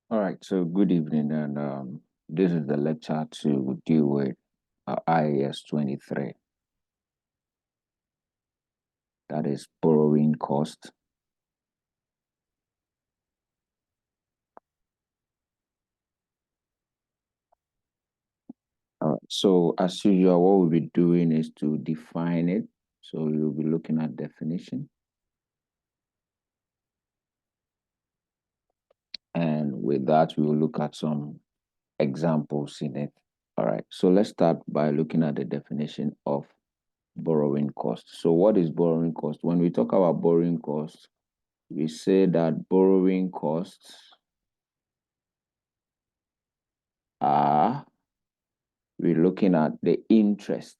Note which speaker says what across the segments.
Speaker 1: All right, so good evening, and this is the lecture to deal with IAS 23, that is borrowing cost. All right, so as usual, what we'll be doing is to define it. So we'll be looking at definition, and with that, we will look at some examples in it. All right, so let's start by looking at the definition of borrowing cost. So what is borrowing cost? When we talk about borrowing cost, we say that borrowing costs are, we're looking at the interest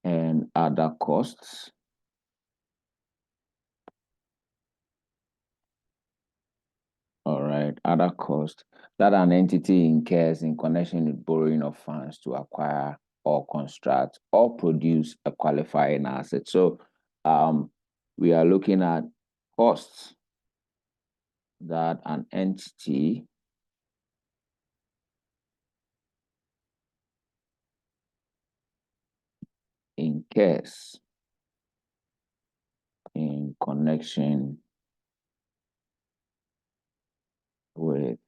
Speaker 1: and other costs. All right, other costs that an entity incurs in connection with borrowing of funds to acquire or construct or produce a qualifying asset. So we are looking at costs that an entity incurs in connection with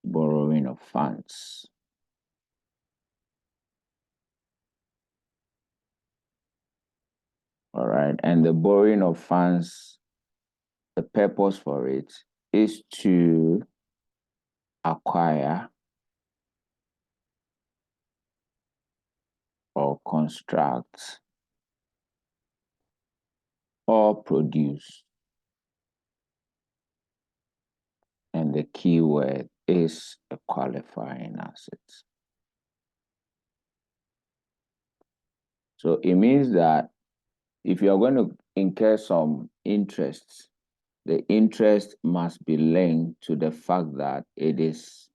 Speaker 1: borrowing of funds. All right, and the borrowing of funds, the purpose for it is to acquire or construct or produce. And the key word is a qualifying asset. So it means that if you are going to incur some interest, the interest must be linked to the fact that it is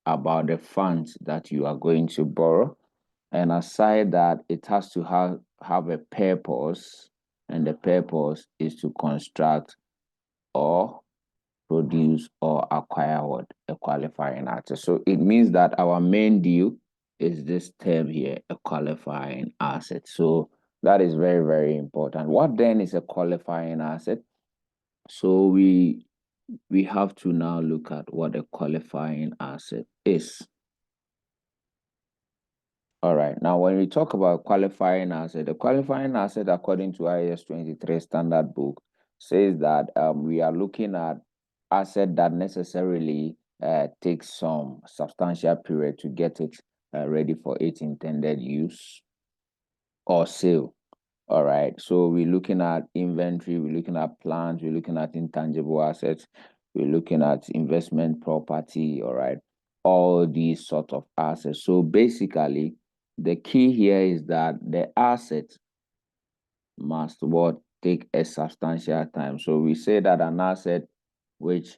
Speaker 1: about the funds that you are going to borrow. And aside that, it has to have a purpose, and the purpose is to construct or produce or acquire what? A qualifying asset. So it means that our main deal is this term here, a qualifying asset. So that is very, very important. What then is a qualifying asset? So we have to now look at what a qualifying asset is. All right. Now, when we talk about qualifying asset, the qualifying asset, according to IAS 23 standard book, says that we are looking at asset that necessarily takes some substantial period to get it ready for its intended use or sale. All right. So we're looking at inventory, we're looking at plants, we're looking at intangible assets, we're looking at investment property. All right. All these sort of assets. So basically, the key here is that the asset must what take a substantial time. So we say that an asset which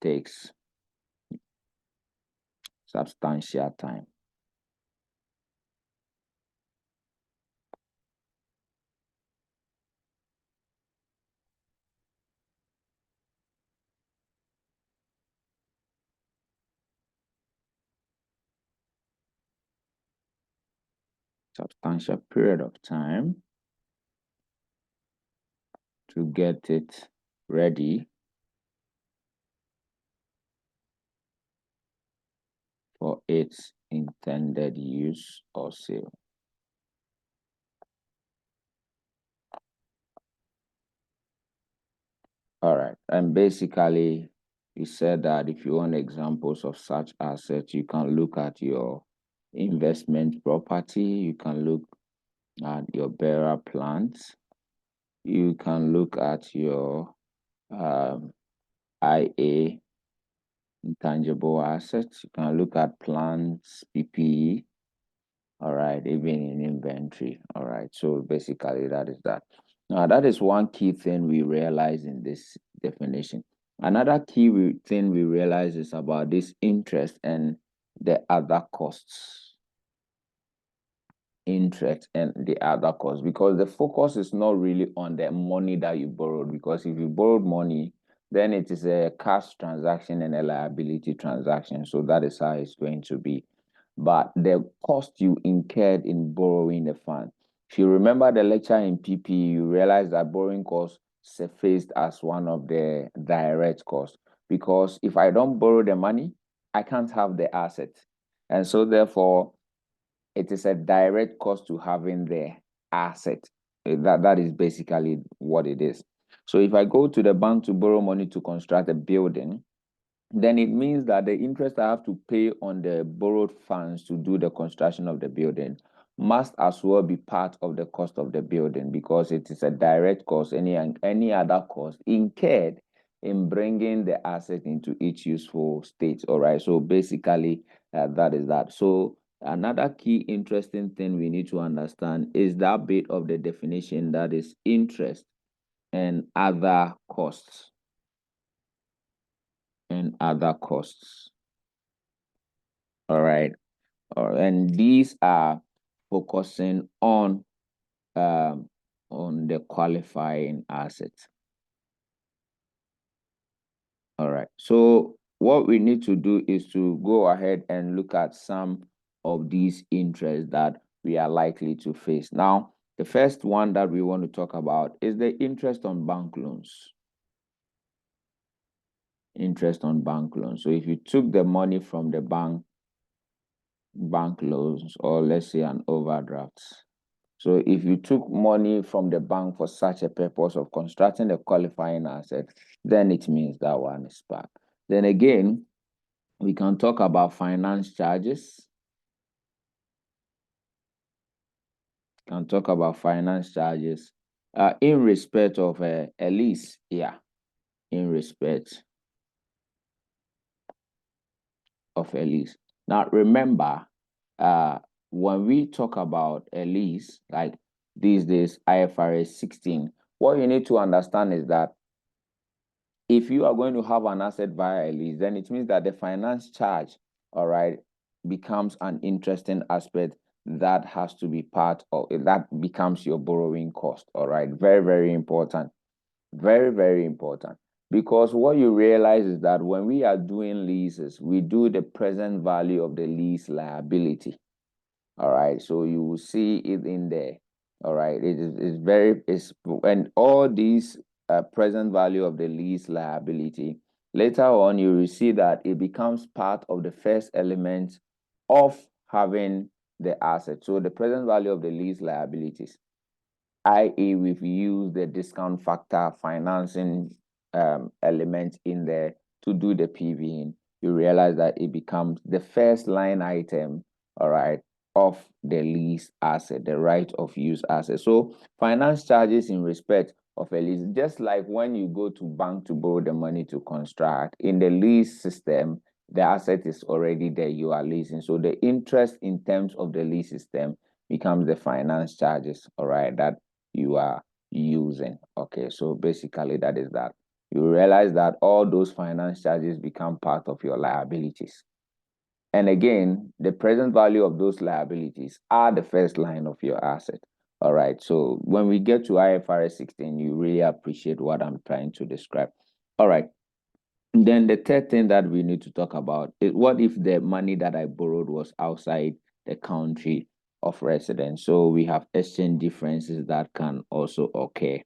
Speaker 1: takes substantial time. Substantial period of time to get it ready for its intended use or sale. All right. And basically, we said that if you want examples of such assets, you can look at your investment property, you can look at your bearer plants, you can look at your IA, intangible assets, you can look at plants, PPE, all right, even in inventory. All right. So basically, that is that. Now, that is one key thing we realize in this definition. Another key thing we realize is about this interest and the other costs interest and the other costs, because the focus is not really on the money that you borrowed, because if you borrowed money, then it is a cash transaction and a liability transaction. So that is how it's going to be. But the cost you incurred in borrowing the fund. If you remember the lecture in PP, you realize that borrowing costs surfaced as one of the direct costs, because if I don't borrow the money, I can't have the asset. And so therefore, it is a direct cost to having the asset. That is basically what it is. So if I go to the bank to borrow money to construct a building, then it means that the interest I have to pay on the borrowed funds to do the construction of the building must as well be part of the cost of the building, because it is a direct cost, any other cost incurred in bringing the asset into its useful state. All right, so basically that is that. So another key interesting thing we need to understand is that bit of the definition, that is interest and other costs. And other costs. All right. And these are focusing on the qualifying assets. All right. So what we need to do is to go ahead and look at some of these interests that we are likely to face. Now, the first one that we want to talk about is the interest on bank loans. Interest on bank loans. So if you took the money from the bank loans, or let's say an overdraft. So if you took money from the bank for such a purpose of constructing a qualifying asset, then it means that one is back. Then again, we can talk about finance charges. Can talk about finance charges in respect of a lease. Yeah, in respect of a lease. Now remember, when we talk about a lease, like these days, IFRS 16, what you need to understand is that if you are going to have an asset via a lease, then it means that the finance charge, all right, becomes an interesting aspect that has to be part of it, that becomes your borrowing cost. All right, very, very important. Very, very important. Because what you realize is that when we are doing leases, we do the present value of the lease liability. All right, so you will see it in there. All right, it's and all these present value of the lease liability, later on you will see that it becomes part of the first element of having the asset. So the present value of the lease liabilities, i.e., we've used the discount factor financing element in there to do the PV. You realize that it becomes the first line item, all right, of the lease asset, the right of use asset. So finance charges in respect of a lease, just like when you go to bank to borrow the money to construct, in the lease system, the asset is already there, you are leasing. So the interest in terms of the lease system becomes the finance charges, all right, that you are using. Okay, so basically that is that. You realize that all those finance charges become part of your liabilities. And again, the present value of those liabilities are the first line of your asset. All right, so when we get to IFRS 16, you really appreciate what I'm trying to describe. All right, then the third thing that we need to talk about is, what if the money that I borrowed was outside the country of residence? So we have exchange differences that can also occur.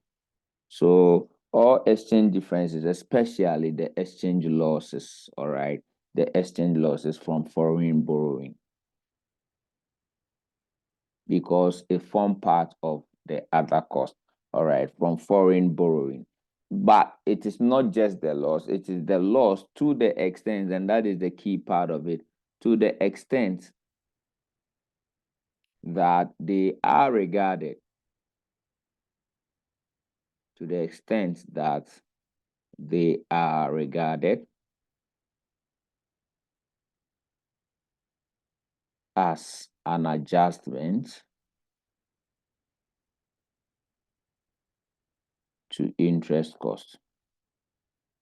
Speaker 1: So all exchange differences, especially the exchange losses, all right, the exchange losses from foreign borrowing, because it form part of the other cost, all right, from foreign borrowing. But it is not just the loss, it is the loss to the extent, and that is the key part of it, to the extent that they are regarded, to the extent that they are regarded as an adjustment to interest cost.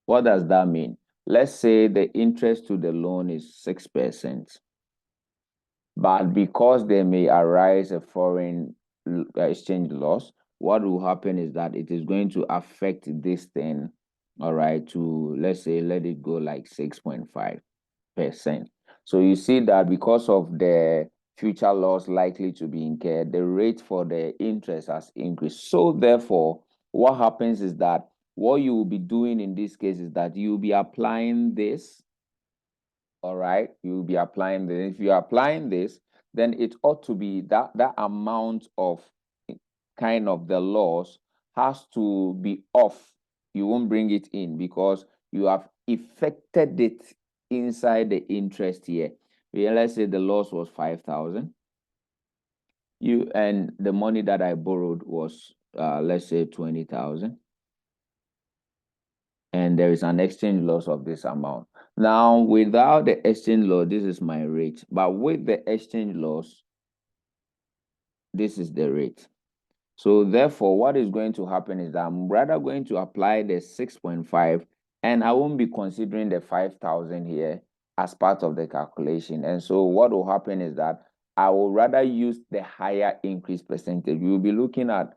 Speaker 1: What does that mean? Let's say the interest to the loan is 6%. But because there may arise a foreign exchange loss, what will happen is that it is going to affect this thing, all right, to, let's say, let it go like 6.5%. So you see that because of the future loss likely to be incurred, the rate for the interest has increased. So therefore, what happens is that what you will be doing in this case is that you will be applying this, all right? You will be applying this. If you're applying this, then it ought to be that amount of kind of the loss has to be off. You won't bring it in because you have affected it inside the interest here. Let's say the loss was 5,000. And the money that I borrowed was let's say 20,000. And there is an exchange loss of this amount. Now, without the exchange loss, this is my rate. But with the exchange loss, this is the rate. So therefore, what is going to happen is that I'm rather going to apply the 6.5, and I won't be considering the 5,000 here as part of the calculation. And so what will happen is that I will rather use the higher increase percentage. We will be looking at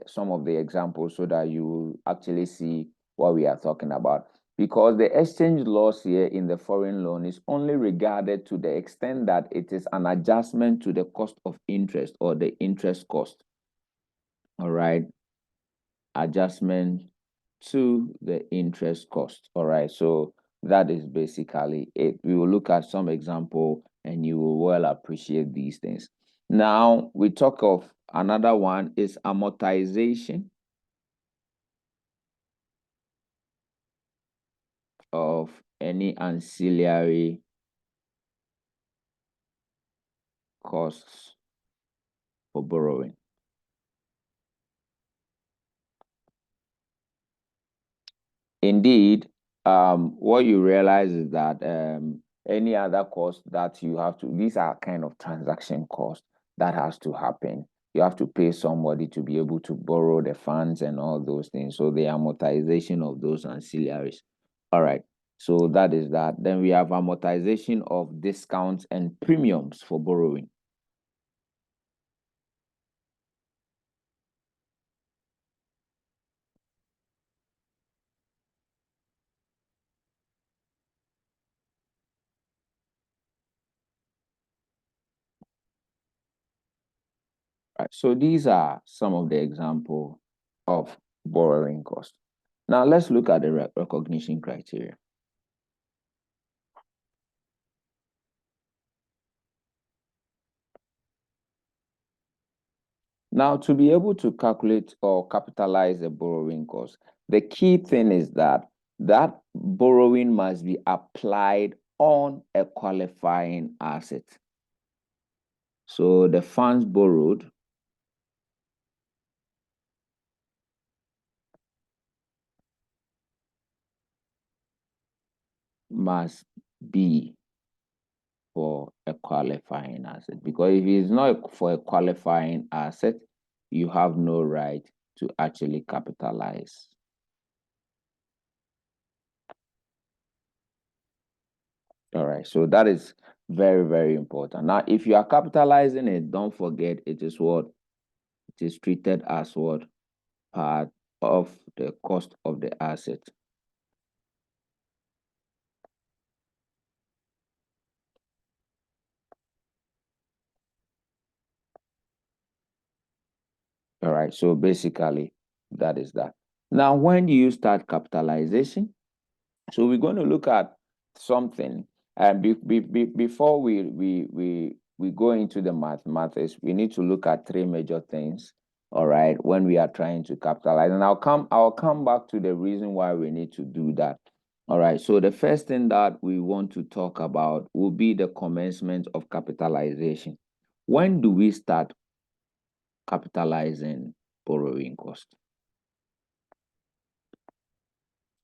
Speaker 1: some of the examples so that you will actually see what we are talking about. Because the exchange loss here in the foreign loan is only regarded to the extent that it is an adjustment to the cost of interest or the interest cost. All right, adjustment to the interest cost. All right, so that is basically it. We will look at some example and you will well appreciate these things. Now we talk of another one is amortization of any ancillary costs for borrowing. Indeed, what you realize is that any other cost that you have to, these are kind of transaction costs that has to happen. You have to pay somebody to be able to borrow the funds and all those things. So the amortization of those ancillaries. All right. So that is that. Then we have amortization of discounts and premiums for borrowing. Right. So these are some of the example of borrowing costs. Now let's look at the recognition criteria. Now, to be able to calculate or capitalize a borrowing cost, the key thing is that that borrowing must be applied on a qualifying asset. So the funds borrowed must be for a qualifying asset, because if it's not for a qualifying asset, you have no right to actually capitalize. All right, so that is very, very important. Now, if you are capitalizing it, don't forget it is what? It is treated as what? Part of the cost of the asset. All right, so basically that is that. Now, when do you start capitalization? So we're going to look at something, and before we go into the mathematics, we need to look at three major things. All right, when we are trying to capitalize, and I'll come back to the reason why we need to do that. All right, so the first thing that we want to talk about will be the commencement of capitalization. When do we start capitalizing borrowing cost?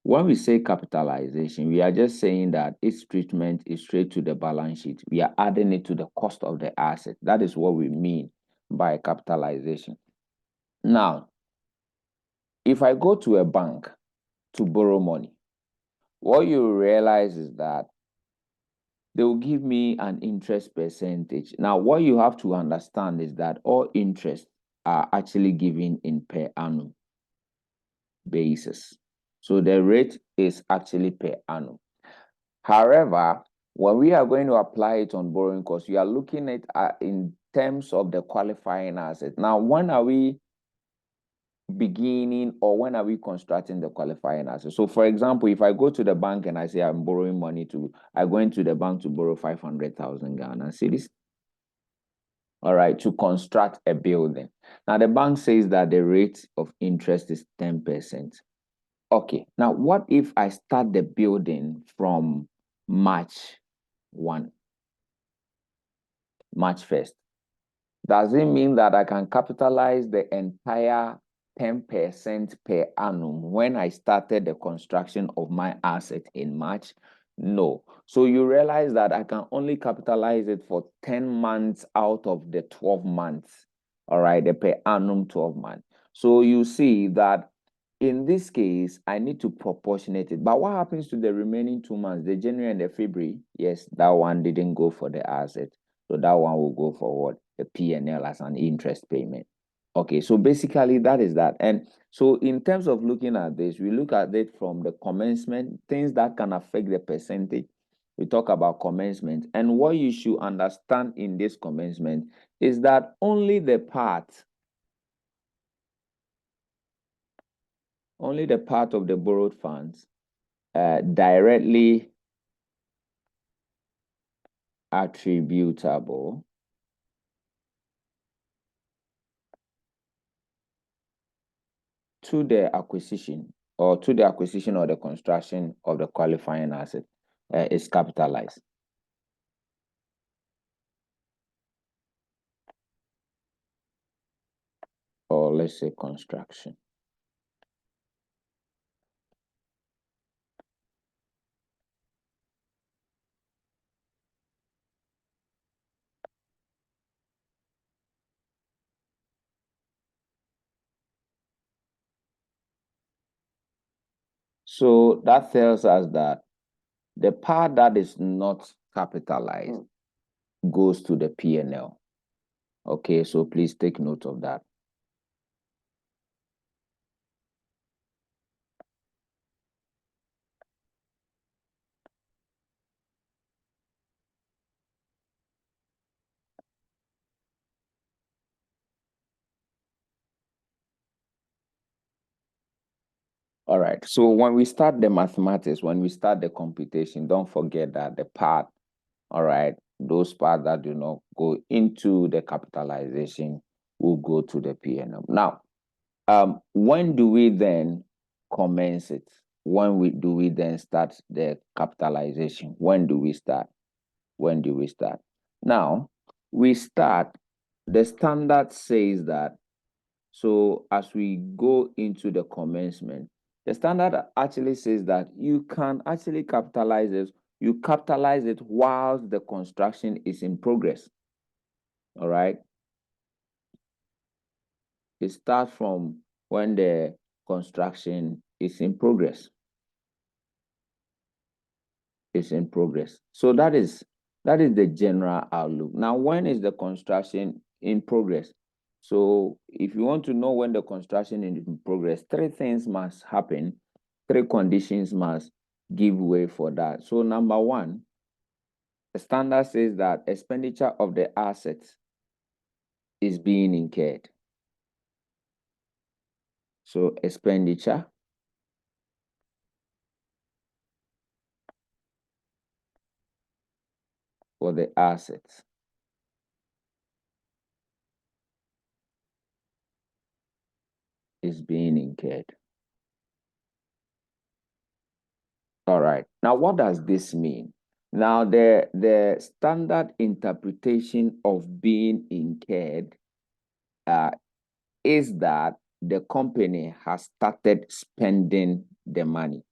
Speaker 1: When we say capitalization, we are just saying that its treatment is straight to the balance sheet. We are adding it to the cost of the asset. That is what we mean by capitalization. Now, if I go to a bank to borrow money, what you realize is that they will give me an interest percentage. Now, what you have to understand is that all interests are actually given in per annum basis. So the rate is actually per annum. However, when we are going to apply it on borrowing costs, we are looking at in terms of the qualifying asset. Now, when are we beginning or when are we constructing the qualifying asset? So, for example, if I go to the bank and I say I'm borrowing money I go into the bank to borrow 500,000 Ghana cedis, all right, to construct a building. Now, the bank says that the rate of interest is 10%. Okay, now what if I start the building from March 1st? Does it mean that I can capitalize the entire 10% per annum when I started the construction of my asset in March? No. So you realize that I can only capitalize it for 10 months out of the 12 months, all right, the per annum 12 months. So you see that in this case, I need to proportionate it. But what happens to the remaining 2 months, the January and the February? Yes, that one didn't go for the asset. So that one will go for what? The P&L as an interest payment. Okay, so basically that is that. And so in terms of looking at this, we look at it from the commencement, things that can affect the percentage. We talk about commencement. And what you should understand in this commencement is that only the part of the borrowed funds directly attributable to the acquisition or the construction of the qualifying asset is capitalized. Or let's say construction. So that tells us that the part that is not capitalized goes to the P&L. Okay, so please take note of that. All right, so when we start the mathematics, when we start the computation, don't forget that the part, all right, those parts that do not go into the capitalization will go to the P&L. Now, when do we then commence it? Do we then start the capitalization? When do we start? Now, we start, the standard says that, so as we go into the commencement, the standard actually says that you can actually capitalize it. You capitalize it whilst the construction is in progress. All right. It starts from when the construction is in progress. So that is the general outlook. Now, when is the construction in progress? So if you want to know when the construction is in progress, three things must happen. Three conditions must give way for that. So number one, the standard says that expenditure of the assets is being incurred. So expenditure for the assets is being incurred. All right. Now, what does this mean? Now, the standard interpretation of being incurred is that the company has started spending the money.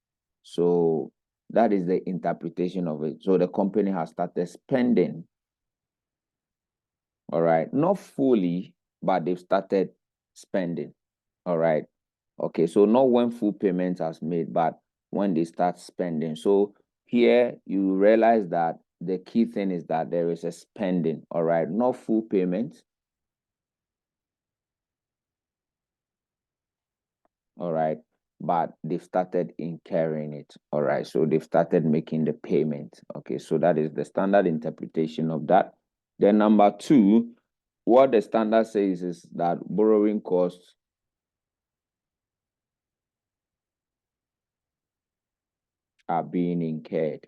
Speaker 1: So that is the interpretation of it. So the company has started spending. All right. Not fully, but they've started spending. All right. Okay. So not when full payment has made, but when they start spending. So here you realize that the key thing is that there is a spending, all right, not full payment. All right, but they've started incurring it. All right, so they've started making the payment. Okay, so that is the standard interpretation of that. Then number two, what the standard says is that borrowing costs are being incurred.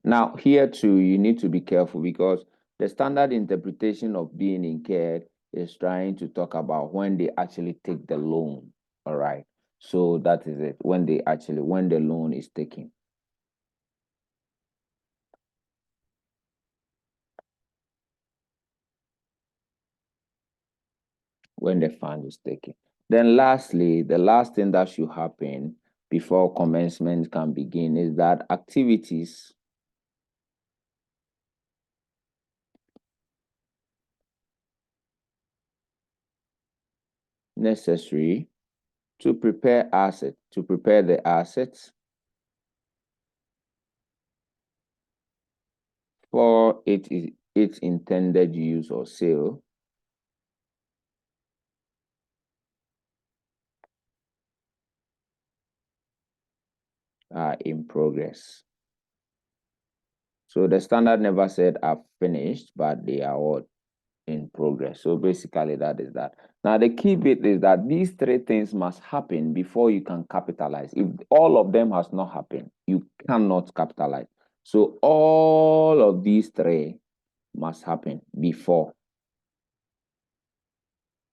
Speaker 1: Now, here too, you need to be careful because the standard interpretation of being incurred is trying to talk about when they actually take the loan. All right. So that is it. When the loan is taken. When the fund is taken. Then lastly, the last thing that should happen before commencement can begin is that activities necessary to prepare the assets for its intended use or sale are in progress. So the standard never said I've finished, but they are all in progress. So basically that is that. Now the key bit is that these three things must happen before you can capitalize. If all of them has not happened, you cannot capitalize. So all of these three must happen before.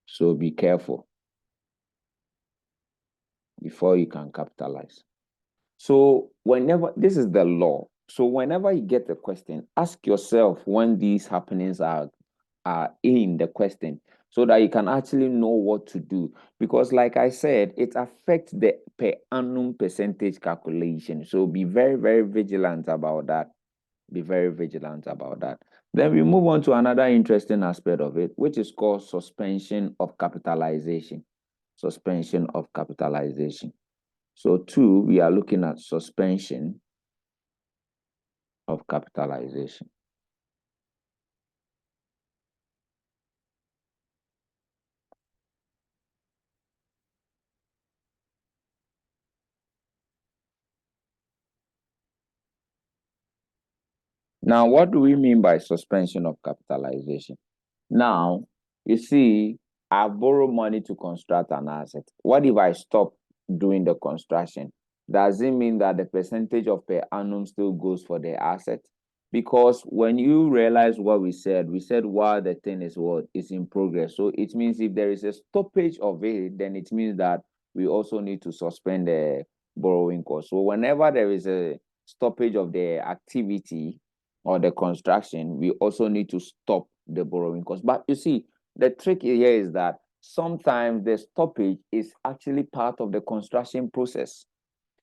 Speaker 1: So be careful before you can capitalize. So whenever, this is the law. So whenever you get a question, ask yourself when these happenings are in the question so that you can actually know what to do. Because like I said, it affects the per annum percentage calculation. So be very, very vigilant about that. Be very vigilant about that. Then we move on to another interesting aspect of it, which is called suspension of capitalization. Suspension of capitalization. So two, we are looking at suspension of capitalization. Now, what do we mean by suspension of capitalization? Now, you see, I borrow money to construct an asset. What if I stop doing the construction? Does it mean that the percentage of per annum still goes for the asset? Because when you realize what we said while the thing is what is in progress. So it means if there is a stoppage of it, then it means that we also need to suspend the borrowing cost. So whenever there is a stoppage of the activity or the construction, we also need to stop the borrowing cost. But you see, the trick here is that sometimes the stoppage is actually part of the construction process.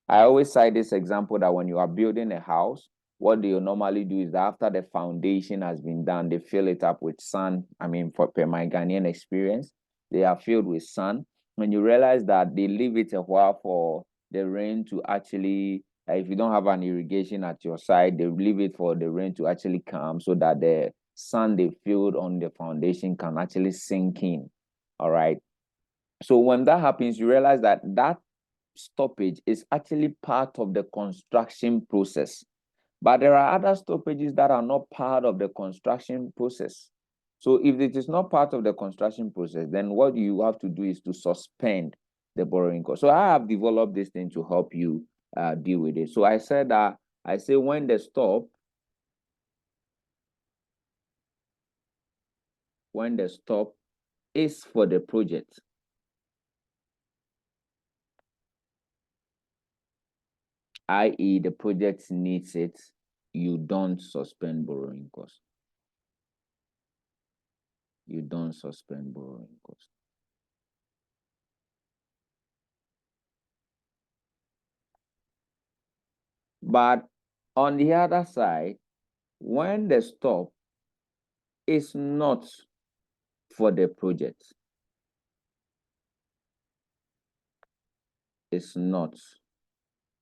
Speaker 1: I always cite this example that when you are building a house, what they normally do is that after the foundation has been done, they fill it up with sand. I mean, for per my Ghanaian experience, they are filled with sand. When you realize that they leave it a while for the rain to actually, if you don't have an irrigation at your side, they leave it for the rain to actually come so that the sand they filled on the foundation can actually sink in. All right. So when that happens, you realize that that stoppage is actually part of the construction process. But there are other stoppages that are not part of the construction process. So if it is not part of the construction process, then what you have to do is to suspend the borrowing cost. So I have developed this thing to help you deal with it. So I said that I say when the stop is for the project, i.e., the project needs it, you don't suspend borrowing costs. You don't suspend borrowing costs. But on the other side, when the stop is not for the project, it's not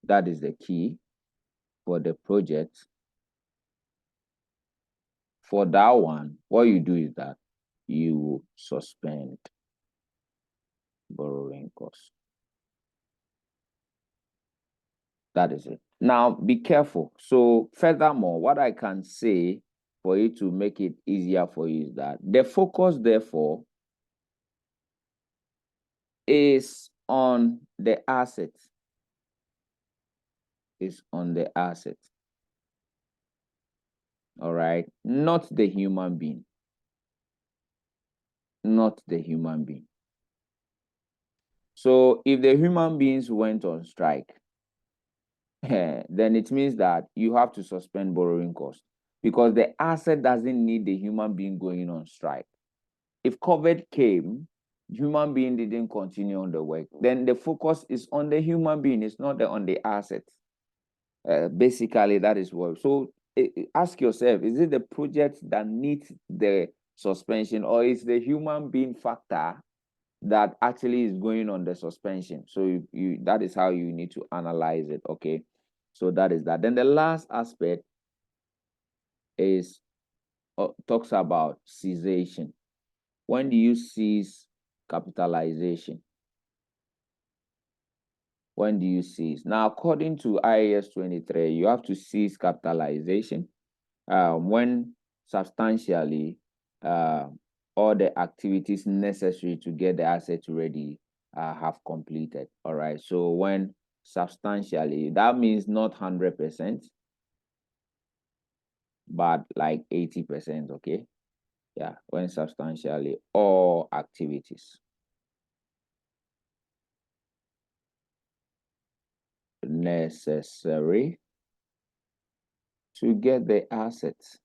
Speaker 1: That is the key for the project. For that one, what you do is that you suspend borrowing costs. That is it. Now, be careful. So, furthermore, what I can say for you to make it easier for you is that the focus, therefore, is on the asset. Is on the asset. All right, not the human being. Not the human being. So, if the human beings went on strike, then it means that you have to suspend borrowing costs because the asset doesn't need the human being going on strike. If COVID came, human being didn't continue on the work, then the focus is on the human being, it's not on the asset. Basically, that is what. So ask yourself, is it the project that needs the suspension, or is the human being factor that actually is going on the suspension? So you that is how you need to analyze it. Okay, so that is that. Then the last aspect is talks about cessation. When do you cease capitalization? When do you cease? Now, according to IAS 23, you have to cease capitalization when substantially all the activities necessary to get the assets ready have completed. All right. So when substantially, that means not 100%, but like 80%. Okay. Yeah. When substantially all activities necessary to get the assets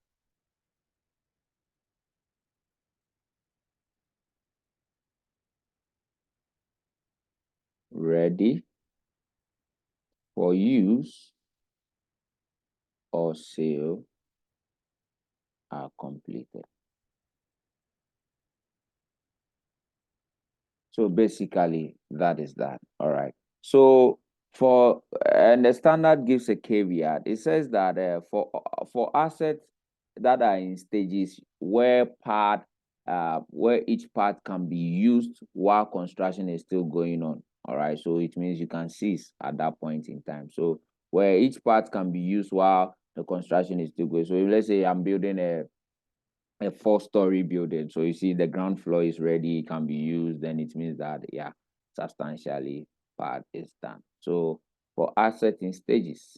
Speaker 1: ready for use or sale are completed. So basically, that is that. All right. So and the standard gives a caveat. It says that for assets that are in stages where each part can be used while construction is still going on. All right. So it means you can cease at that point in time. So where each part can be used while the construction is still going. So if, let's say I'm building a 4-story building. So you see the ground floor is ready, can be used, then it means that, yeah, substantially part is done. So for asset in stages,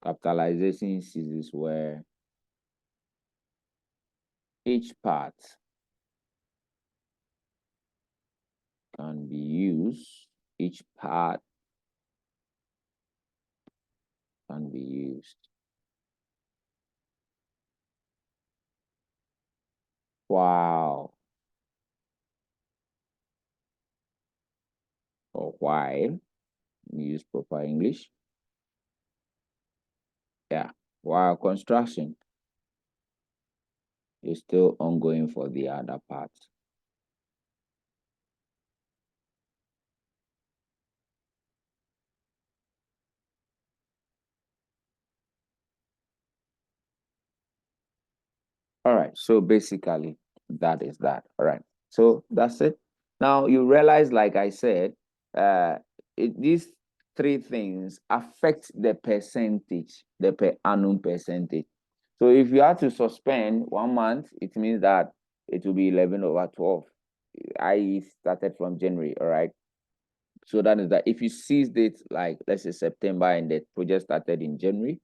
Speaker 1: capitalization ceases where each part can be used, each part can be used while or while, use proper English, yeah, while construction is still ongoing for the other parts. All right. So basically, that is that. All right. So that's it. Now you realize, like I said, these three things affect the percentage, the per annum percentage. So if you have to suspend 1 month, it means that it will be 11/12. I started from January. All right. So that is that. If you seized it, like let's say September, and the project started in January,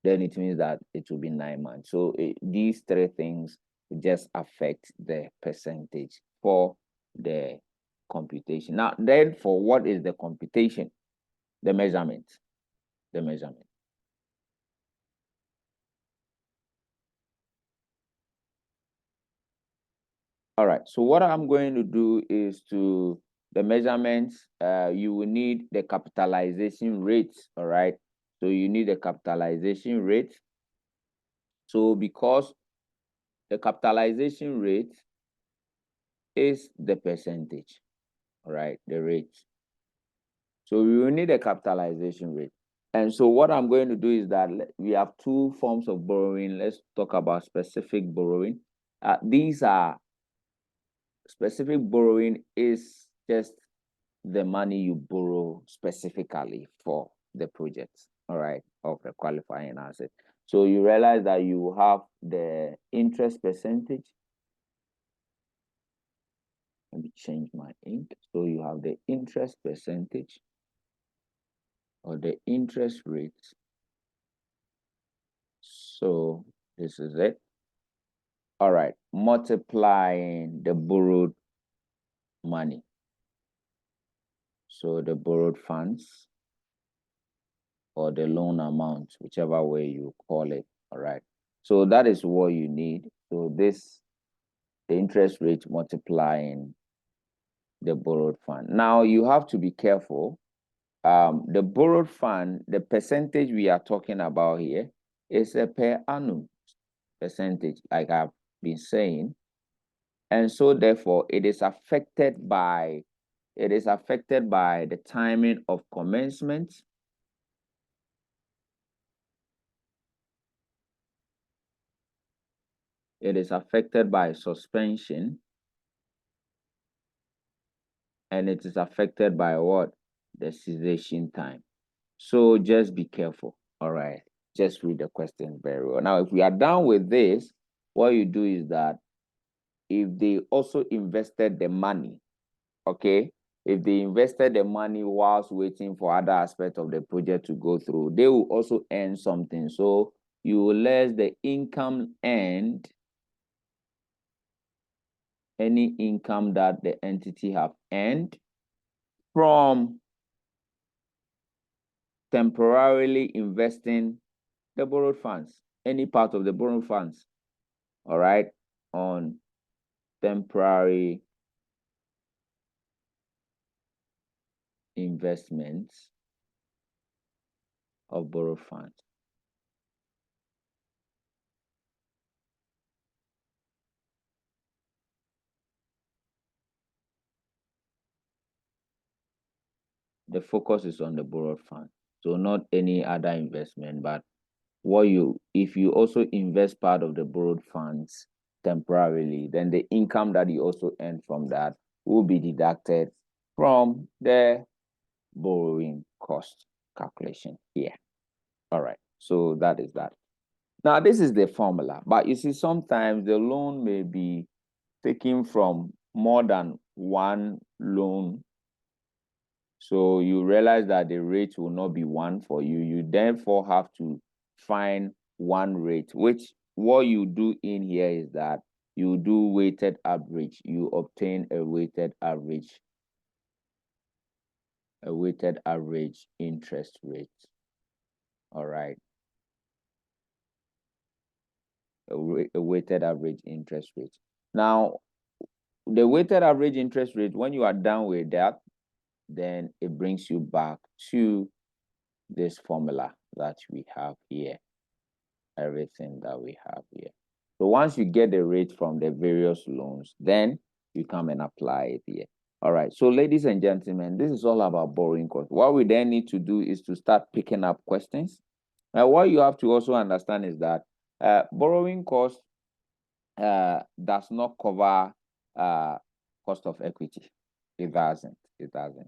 Speaker 1: then it means that it will be 9 months. So these three things just affect the percentage for the computation. Now, then for what is the computation? The measurement. The measurement. All right. So what I'm going to do is the measurements, you will need the capitalization rate. All right. So you need the capitalization rate. So because the capitalization rate is the percentage, all right, the rate. So we will need a capitalization rate. And so what I'm going to do is that we have two forms of borrowing. Let's talk about specific borrowing. These are specific borrowing is just the money you borrow specifically for the project, all right, of a qualifying asset. So you realize that you have the interest percentage. Let me change my ink. So you have the interest percentage or the interest rate. So this is it. All right, multiplying the borrowed money. So the borrowed funds or the loan amount, whichever way you call it. All right. So that is what you need. So this, the interest rate multiplying the borrowed fund. Now you have to be careful. The borrowed fund, the percentage we are talking about here is a per annum percentage, like I've been saying. And so therefore it is affected by the timing of commencement. It is affected by suspension. And it is affected by what? The cessation time. So just be careful. All right. Just read the question very well. Now, if we are done with this, what you do is that if they also invested the money, okay, if they invested the money whilst waiting for other aspects of the project to go through, they will also earn something. So you will less the income earned, any income that the entity have earned from temporarily investing the borrowed funds, any part of the borrowed funds, all right, on temporary investments of borrowed funds. The focus is on the borrowed fund. So not any other investment, but if you also invest part of the borrowed funds temporarily, then the income that you also earn from that will be deducted from the borrowing cost calculation here. All right, so that is that. Now, this is the formula, but you see, sometimes the loan may be taken from more than one loan. So you realize that the rate will not be one for you. You therefore have to find one rate, which what you do in here is that you do weighted average. You obtain a weighted average interest rate. All right. A weighted average interest rate. Now, the weighted average interest rate, when you are done with that, then it brings you back to this formula that we have here, everything that we have here. So once you get the rate from the various loans, then you come and apply it here. All right, so ladies and gentlemen, this is all about borrowing cost. What we then need to do is to start picking up questions. Now, what you have to also understand is that borrowing cost does not cover cost of equity. It doesn't. It doesn't.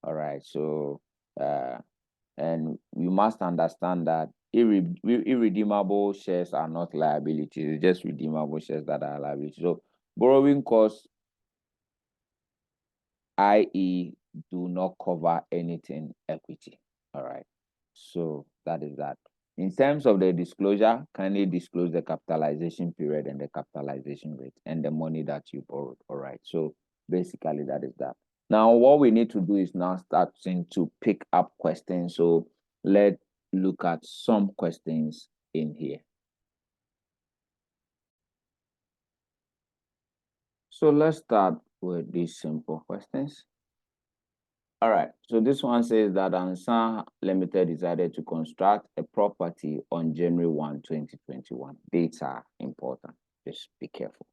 Speaker 1: All right. So, and you must understand that irredeemable shares are not liabilities. It's just redeemable shares that are liabilities. So, borrowing costs, i.e., do not cover anything equity. All right. So that is that. In terms of the disclosure, kindly disclose the capitalization period and the capitalization rate and the money that you borrowed. All right. So basically, that is that. Now, what we need to do is now starting to pick up questions. So let's look at some questions in here. So let's start with these simple questions. All right, so this one says that Ansan Limited decided to construct a property on January 1, 2021. Dates are important. Just be careful.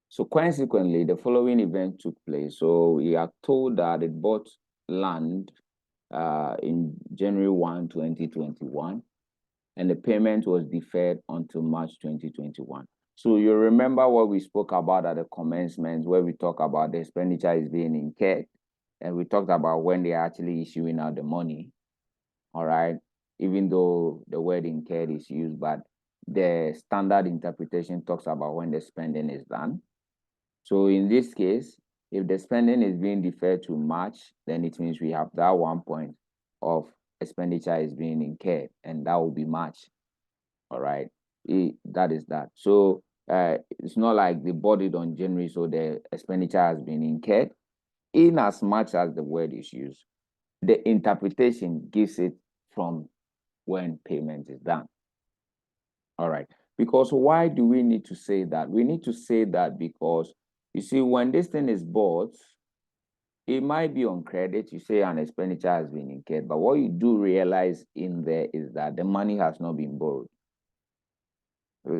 Speaker 1: So consequently, the following event took place. So we are told that it bought land in January 1, 2021, and the payment was deferred until March 2021. So you remember what we spoke about at the commencement, where we talk about the expenditure is being incurred, and we talked about when they're actually issuing out the money, all right? Even though the word incurred is used, but the standard interpretation talks about when the spending is done. So in this case, if the spending is being deferred to March, then it means we have that 1 point of expenditure is being incurred, and that will be March. All right, that is that. So it's not like they bought it on January, so the expenditure has been incurred. In as much as the word is used, the interpretation gives it from when payment is done. All right, because why do we need to say that? We need to say that because you see, when this thing is bought, it might be on credit. You say an expenditure has been incurred, but what you do realize in there is that the money has not been borrowed.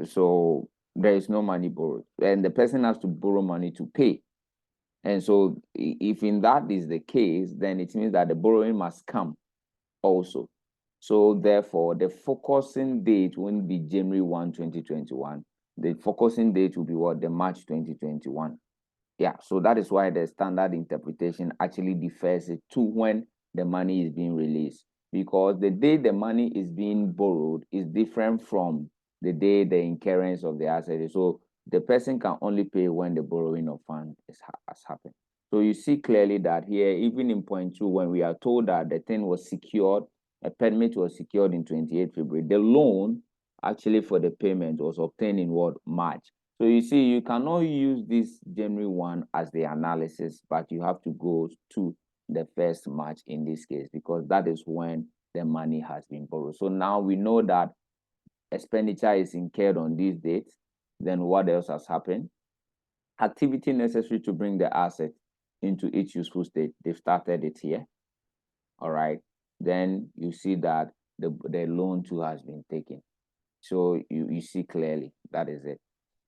Speaker 1: So there is no money borrowed, and the person has to borrow money to pay. And so if in that is the case, then it means that the borrowing must come also. So therefore, the focusing date won't be January 1, 2021. The focusing date will be what? The March 2021. Yeah, so that is why the standard interpretation actually defers it to when the money is being released, because the day the money is being borrowed is different from the day the incurrence of the asset is. So the person can only pay when the borrowing of funds has happened. So you see clearly that here, even in point 2, when we are told that the thing was secured, a permit was secured in 28 February, the loan actually for the payment was obtained in what? March. So you see, you cannot use this January 1 as the analysis, but you have to go to the first March in this case, because that is when the money has been borrowed. So now we know that expenditure is incurred on these dates. Then what else has happened? Activity necessary to bring the asset into its useful state. They've started it here. All right. Then you see that the loan too has been taken. So you see clearly that is it.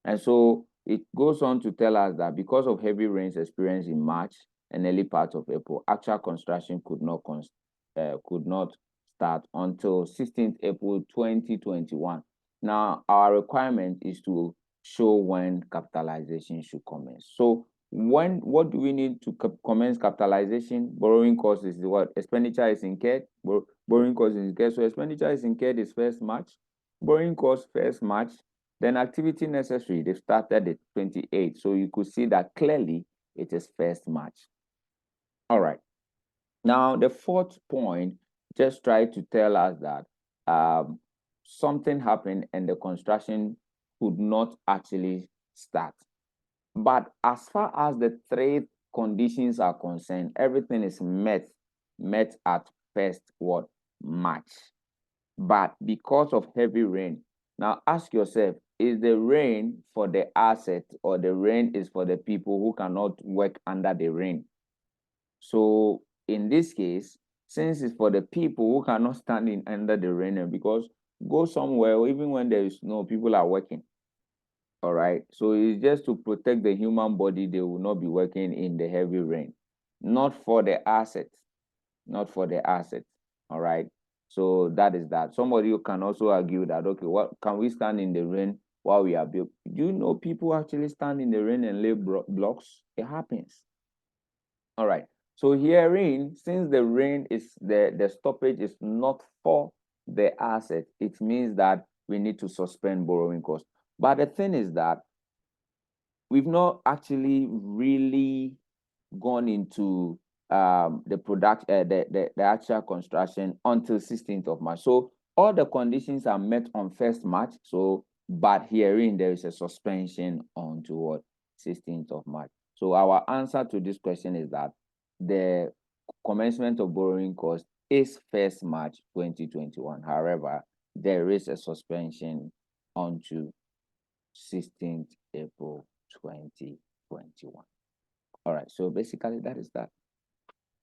Speaker 1: And so it goes on to tell us that because of heavy rains experienced in March and early part of April, actual construction could not start until 16th April 2021. Now, our requirement is to show when capitalization should commence. So what do we need to commence capitalization? Borrowing cost is what? Expenditure is incurred. Borrowing cost is incurred. So expenditure is incurred is 1st March. Borrowing cost 1st March. Then activity necessary, they started at 28. So you could see that clearly it is 1st March. All right. Now, the 4th point just try to tell us that something happened and the construction could not actually start. But as far as the 3 conditions are concerned, everything is met at 1st what? March. But because of heavy rain, now ask yourself, is the rain for the asset or the rain is for the people who cannot work under the rain? So in this case, since it's for the people who cannot stand in under the rain, because go somewhere, even when there is snow, people are working. All right. So it's just to protect the human body, they will not be working in the heavy rain. Not for the asset. Not for the asset. All right. So that is that. Somebody can also argue that, okay, what can we stand in the rain while we are built? Do you know people actually stand in the rain and lay blocks? It happens. All right. So herein, since the rain is the stoppage is not for the asset, it means that we need to suspend borrowing costs. But the thing is that we've not actually really gone into the actual construction until 16th of March. So all the conditions are met on 1st March. So, but herein there is a suspension on toward 16th of March. So our answer to this question is that the commencement of borrowing cost is 1st March 2021. However, there is a suspension onto 16th April 2021. All right, so basically that is that.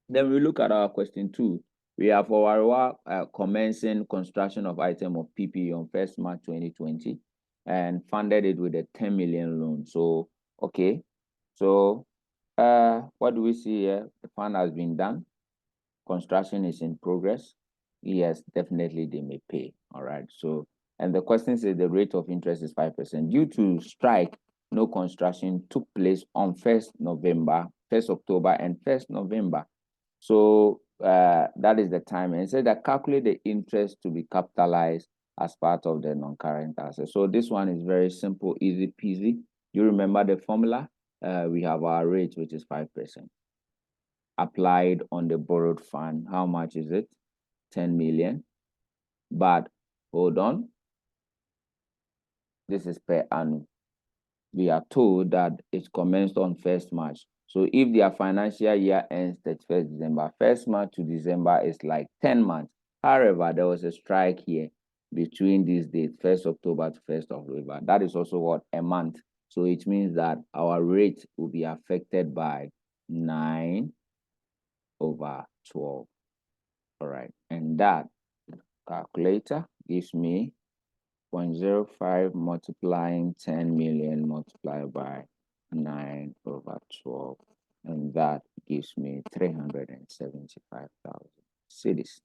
Speaker 1: Then we look at our question 2. We have our commencing construction of item of PPE on 1st March 2020 and funded it with a 10 million loan. So Okay, so what do we see here? The fund has been done. Construction is in progress. Yes, definitely they may pay. All right. So, and the question says the rate of interest is 5%. Due to strike, no construction took place on 1st November, 1st October, and 1st November. So that is the time. And it said that calculate the interest to be capitalized as part of the non-current asset. So this one is very simple, easy peasy. You remember the formula? We have our rate, which is 5%. Applied on the borrowed fund. How much is it? 10 million. But hold on. This is per annum. We are told that it commenced on 1st March. So if their financial year ends 31st December, 1st March to December is like 10 months. However, there was a strike here between these dates, 1st October to 1st of November. That is also what? A month. So it means that our rate will be affected by 9/12. All right. And that calculator gives me 0.05 multiplying 10 million multiplied by 9/12. And that gives me 375,000 cedis.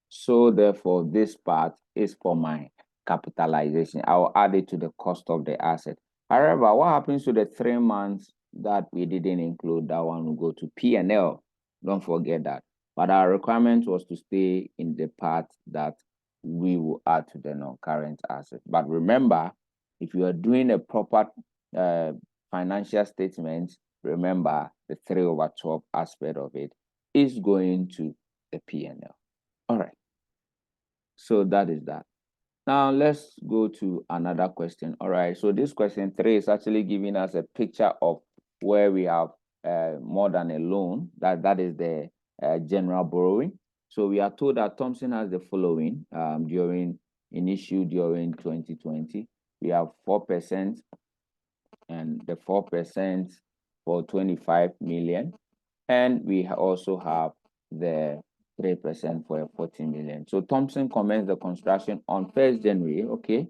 Speaker 1: So therefore, this part is for my capitalization. I'll add it to the cost of the asset. However, what happens to the 3 months that we didn't include? That one will go to P&L. Don't forget that. But our requirement was to stay in the part that we will add to the non-current asset. But remember, if you are doing a proper financial statement, remember the 3/12 aspect of it is going to the P&L. All right. So that is that. Now let's go to another question. All right. So this question 3 is actually giving us a picture of where we have more than a loan. That is the general borrowing. So we are told that Thompson has the following during 2020. We have 4% and the 4% for 25 million. And we also have the 3% for 14 million. So Thompson commenced the construction on 1st January, okay,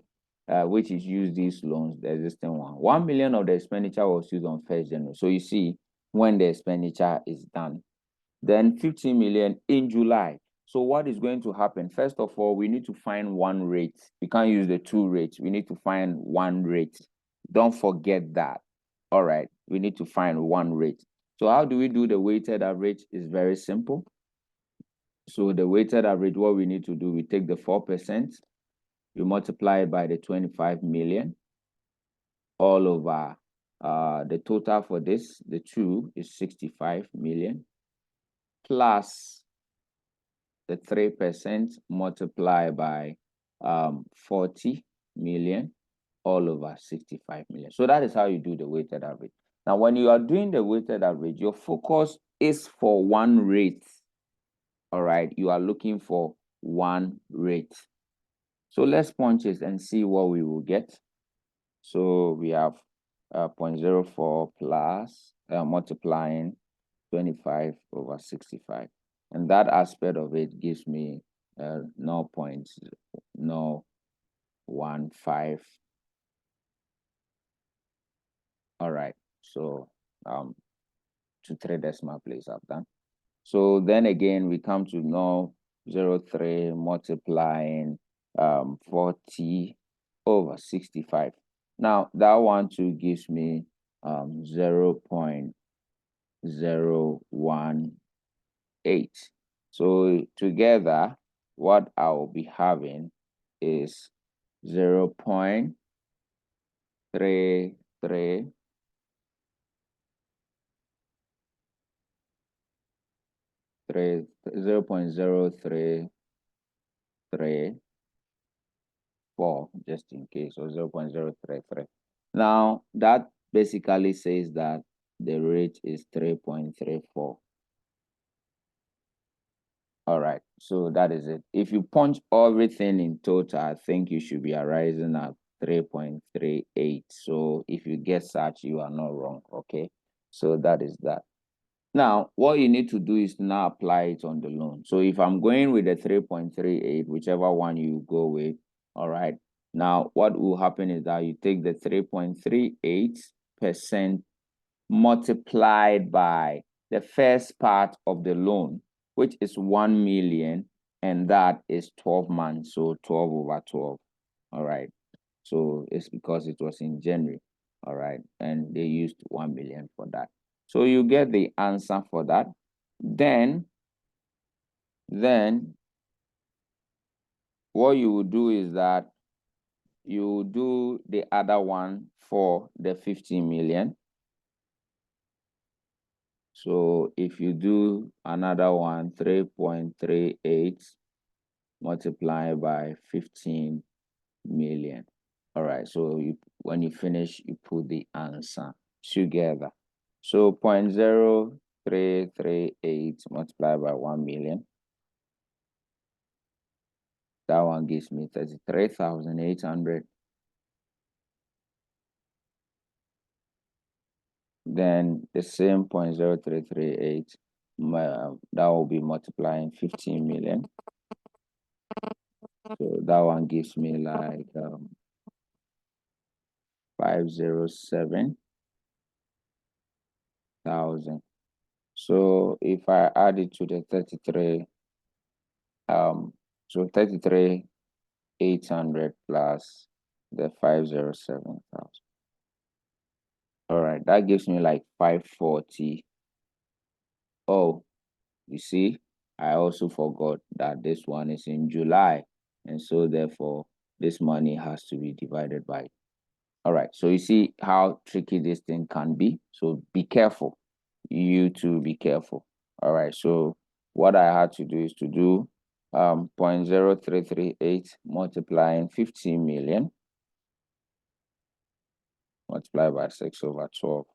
Speaker 1: which is used these loans, the existing one. 1 million of the expenditure was used on 1st January. So you see when the expenditure is done. Then 15 million in July. So what is going to happen? First of all, we need to find one rate. We can't use the two rates. We need to find one rate. Don't forget that. All right, we need to find one rate. So how do we do the weighted average? Is very simple. So the weighted average, what we need to do, we take the 4%, we multiply it by the 25 million all over the total for this, the 2 is 65 million, plus the 3% multiplied by 40 million all over 65 million. So that is how you do the weighted average. Now, when you are doing the weighted average, your focus is for one rate. All right, you are looking for one rate. So let's punch it and see what we will get. So we have 0.04 plus multiplying 25 over 65. And that aspect of it gives me 0.015. All right, so 3 decimal places I've done. So then again, we come to 0.03 multiplying 40 over 65. Now that one too gives me 0.018. So together, what I will be having is 0.33 0.0334, just in case, or 0.033. Now that basically says that the rate is 3.34. All right, so that is it. If you punch everything in total, I think you should be arising at 3.38. So if you get such, you are not wrong. Okay, so that is that. Now, what you need to do is to now apply it on the loan. So if I'm going with the 3.38, whichever one you go with, all right, Now, what will happen is that you take the 3.38% multiplied by the first part of the loan, which is 1 million, and that is 12 months, so 12 over 12. All right. So it's because it was in January. All right. And they used 1 million for that. So you get the answer for that. Then what you will do is that you do the other one for the 15 million. So if you do another one, 3.38 multiplied by 15 million. All right, so when you finish, you put the answer together. So 0.0338 multiplied by 1 million. That one gives me 33,800. Then the same 0.0338, that will be multiplying 15 million. So that one gives me like 507,000. So if I add it to the 33, so 33,800 plus the 507,000. All right, that gives me like 540. Oh, you see, I also forgot that this one is in July, and so therefore this money has to be divided by. All right, so you see how tricky this thing can be. So be careful. You too, be careful. All right, so what I had to do is to do 0.0338 multiplying 15 million multiplied by 6 over 12.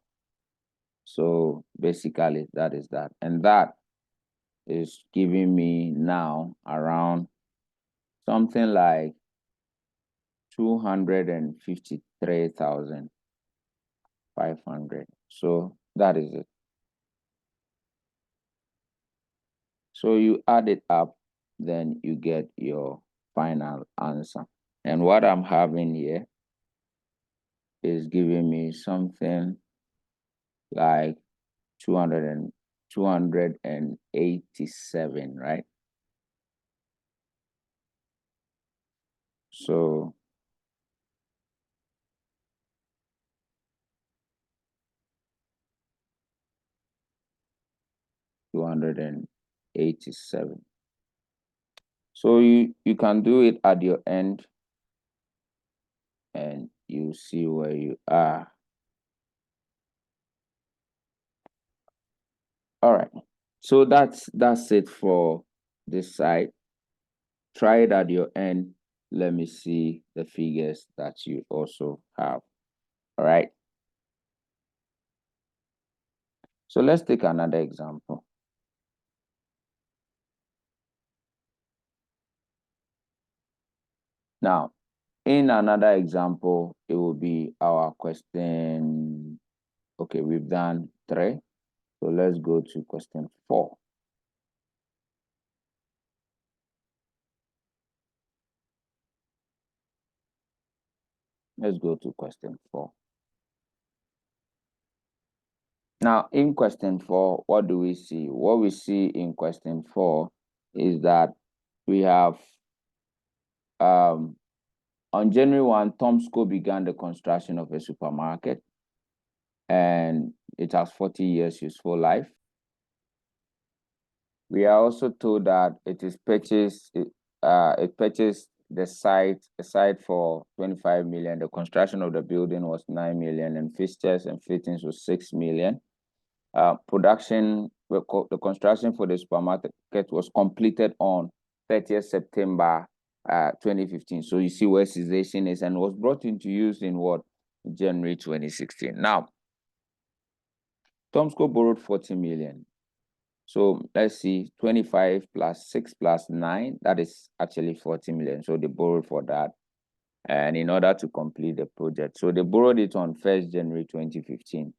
Speaker 1: So basically that is that. And that is giving me now around something like 253,500. So that is it. So you add it up, then you get your final answer. And what I'm having here is giving me something like 287, right? So $287. So you can do it at your end and you see where you are. All right. So that's it for this side. Try it at your end. Let me see the figures that you also have. All right. So let's take another example. Now, in another example, it will be our question. Okay, we've done 3. So let's go to question 4. Let's go to question 4. Now, in question 4, what do we see? What we see in question 4 is that we have on January 1, Tomsco began the construction of a supermarket, and it has 40 years useful life. We are also told that it purchased the site for 25 million. The construction of the building was 9 million, and fixtures and fittings was 6 million. The construction for the supermarket was completed on 30th September 2015. So you see where cessation is, and was brought into use in what? January 2016. Now, Tomsco borrowed 40 million. So let's see, 25 plus 6 plus 9, that is actually 40 million. So they borrowed for that. And in order to complete the project, so they borrowed it on 1st January 2015.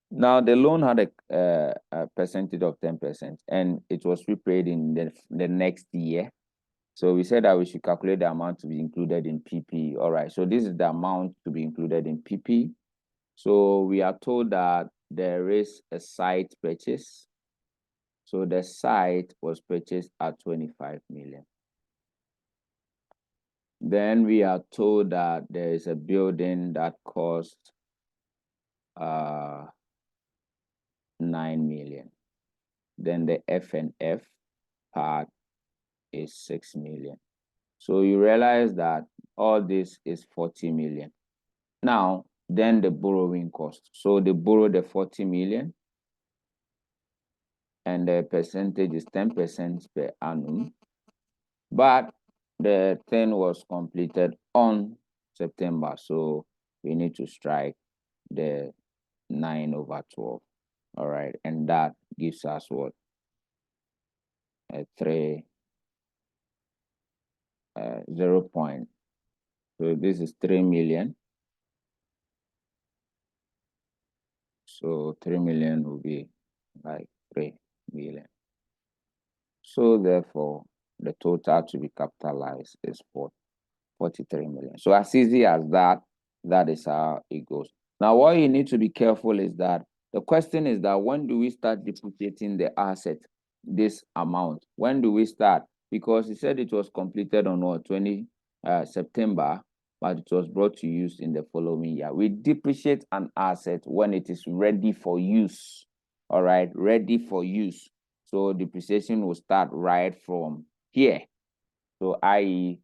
Speaker 1: Now, the loan had a percentage of 10%, and it was repaid in the next year. So we said that we should calculate the amount to be included in PP. All right, so this is the amount to be included in PP. So we are told that there is a site purchase. So the site was purchased at 25 million. Then we are told that there is a building that cost 9 million. Then the F&F part is 6 million. So you realize that all this is 40 million. Now, then the borrowing cost. So they borrowed the 40 million and the percentage is 10% per annum. But the thing was completed on September. So we need to strike the 9/12. All right. And that gives us what? A 0 point. So this is 3 million. So 3 million will be like 3 million. So therefore, the total to be capitalized is 43 million. So as easy as that, that is how it goes. Now, what you need to be careful is that the question is that when do we start depreciating the asset, this amount? When do we start? Because he said it was completed on what, 20 September, but it was brought to use in the following year. We depreciate an asset when it is ready for use. All right, ready for use. So depreciation will start right from here. So i.e.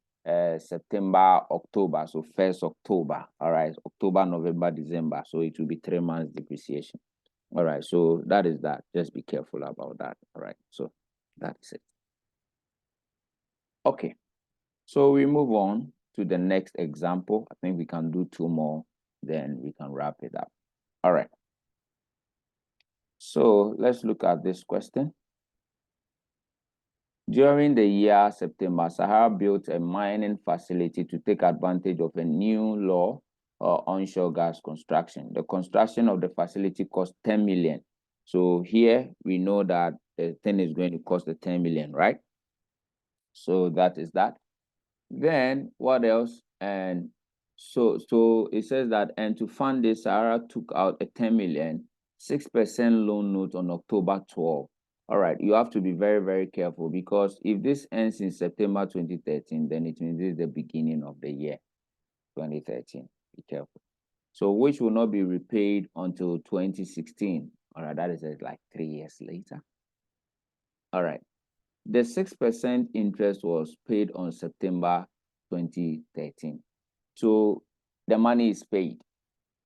Speaker 1: September, October, so 1st October, all right, October, November, December, so it will be 3 months depreciation. All right, so that is that. Just be careful about that. All right, so that's it. Okay, so we move on to the next example. I think we can do 2 more, then we can wrap it up. All right, so let's look at this question. During the year September, Sahara built a mining facility to take advantage of a new law onshore gas construction. The construction of the facility cost 10 million. So here we know that the thing is going to cost the 10 million, right? So that is that. Then what else? And so it says that, and to fund this, Sahara took out a 10 million, 6% loan note on October 12. All right, you have to be very, very careful, because if this ends in September 2013, then it means this is the beginning of the year 2013. Be careful. So which will not be repaid until 2016. All right, that is like 3 years later. All right. The 6% interest was paid on September 2013. So the money is paid.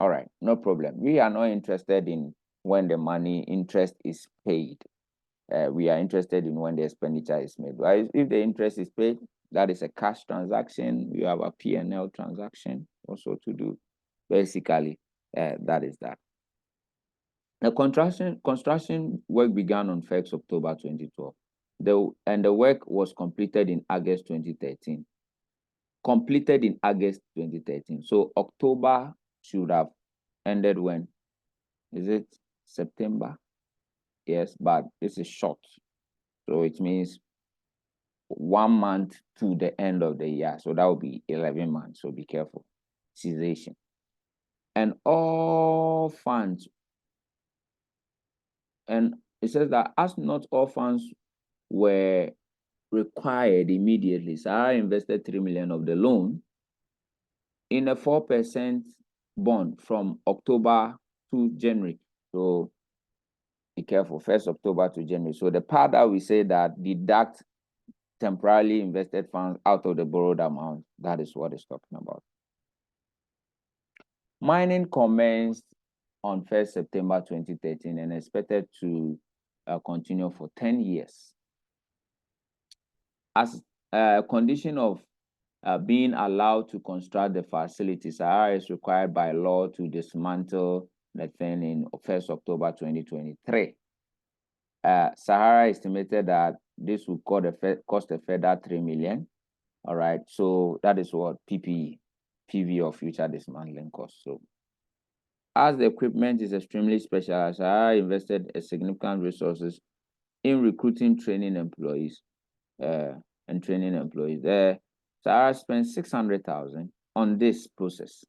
Speaker 1: All right, no problem. We are not interested in when the money interest is paid. We are interested in when the expenditure is made. Right? If the interest is paid, that is a cash transaction. You have a P&L transaction also to do. Basically, that is that. The construction work began on 1st October 2012. The work was completed in August 2013. Completed in August 2013. So October should have ended when? Is it September? Yes, but this is short. So it means 1 month to the end of the year. So that will be 11 months. So be careful. Cessation. And all funds. And it says that as not all funds were required immediately, Sahara invested 3 million of the loan in a 4% bond from October to January. So be careful, 1st October to January. So the part that we say that deduct temporarily invested funds out of the borrowed amount, that is what it's talking about. Mining commenced on 1st September 2013 and expected to continue for 10 years. As a condition of being allowed to construct the facility, Sahara is required by law to dismantle the thing in 1st October 2023. Sahara estimated that this would cost a further 3 million. All right, so that is what PV or future dismantling cost. So as the equipment is extremely special, Sahara invested a significant resources in recruiting, training employees, and training employees. There, Sarah spent 600,000 on this process.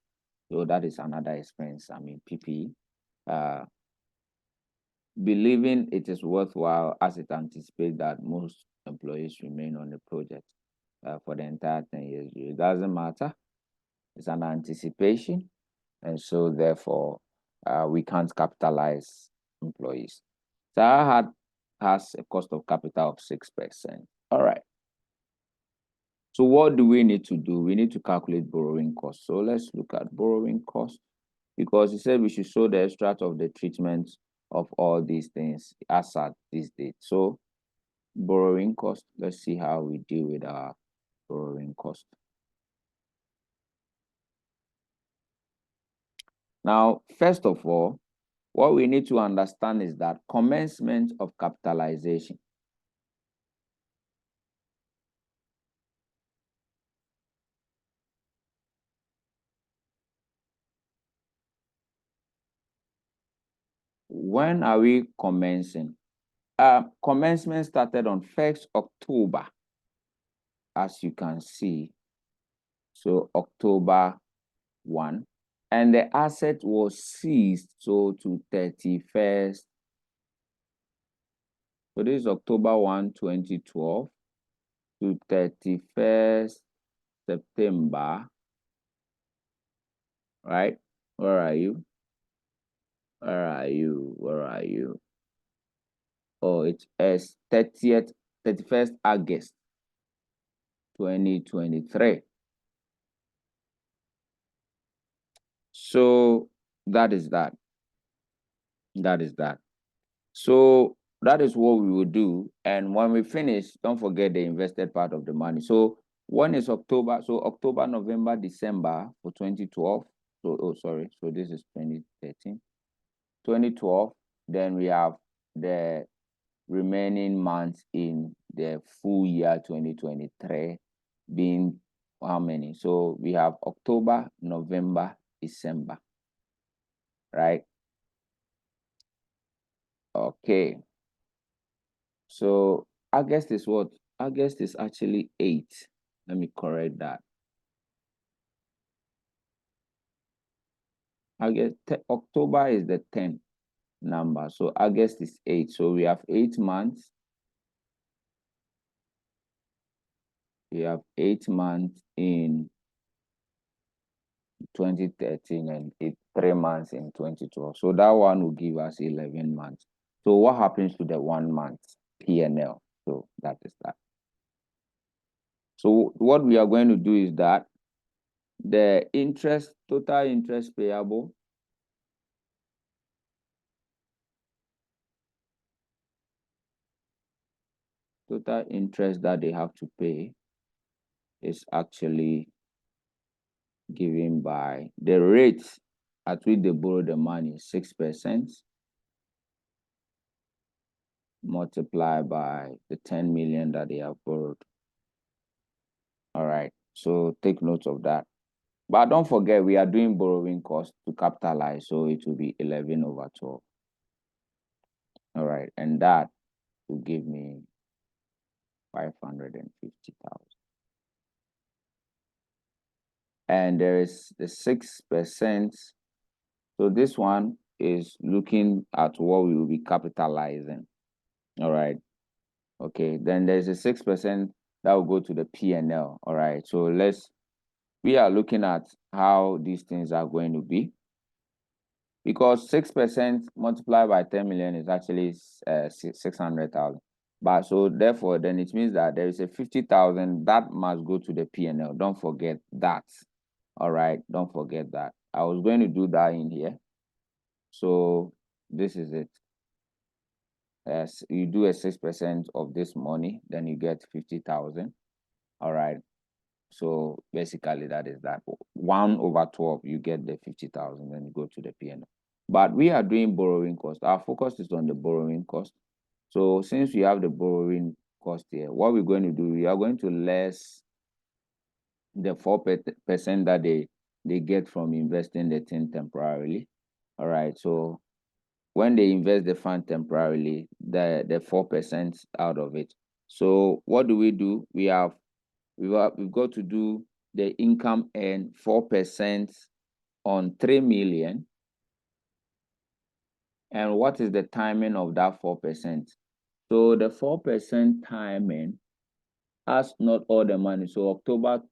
Speaker 1: So that is another expense. I mean, PPE. Believing it is worthwhile as it anticipates that most employees remain on the project for the entire 10 years. It doesn't matter. It's an anticipation. And so therefore, we can't capitalize employees. Sarah has a cost of capital of 6%. All right. So what do we need to do? We need to calculate borrowing cost. So let's look at borrowing cost, because he said we should show the extract of the treatment of all these things as at this date. So borrowing cost, let's see how we deal with our borrowing cost. Now, first of all, what we need to understand is that commencement of capitalization. When are we commencing? Commencement started on 1st October, as you can see. So October 1. And the asset was seized, so to 31st. So this is October 1, 2012 to 31st September, right? Where are you? Where are you? Where are you? Oh, it's 31st August 2023. So that is that. That is that. So that is what we will do. And when we finish, don't forget the invested part of the money. So one is October. So October, November, December for 2012. So, oh, sorry. So this is 2013. 2012. Then we have the remaining months in the full year 2023 being how many? So we have October, November, December, right? Okay. So August is what? August is actually 8. Let me correct that. October is the 10th number. So August is 8. So we have 8 months. We have 8 months in 2013 and 3 months in 2012. So that one will give us 11 months. So what happens to the 1 month P&L? So that is that. So what we are going to do is that the interest, total interest payable, total interest that they have to pay is actually given by the rate at which they borrow the money, 6%, multiplied by the 10 million that they have borrowed. All right, so take note of that. But don't forget, we are doing borrowing cost to capitalize, so it will be 11 over 12. All right, and that will give me 550,000. And there is the 6%. So this one is looking at what we will be capitalizing. All right. Okay, then there's a 6% that will go to the P&L. All right, so we are looking at how these things are going to be, because 6% multiplied by 10 million is actually 600,000. But so therefore, then it means that there is a 50,000 that must go to the P&L. Don't forget that. All right, don't forget that. I was going to do that in here. So this is it. As you do a 6% of this money, then you get 50,000. All right. So basically that is that. 1 over 12, you get the 50,000, then you go to the P&L. But we are doing borrowing cost. Our focus is on the borrowing cost. So since we have the borrowing cost here, what we're going to do, we are going to less the 4% that they get from investing the thing temporarily. All right. So when they invest the fund temporarily, the 4% out of it. So what do? We've got to do the income earned 4% on 3 million. And what is the timing of that 4%? So the 4% timing has not all the money. So October,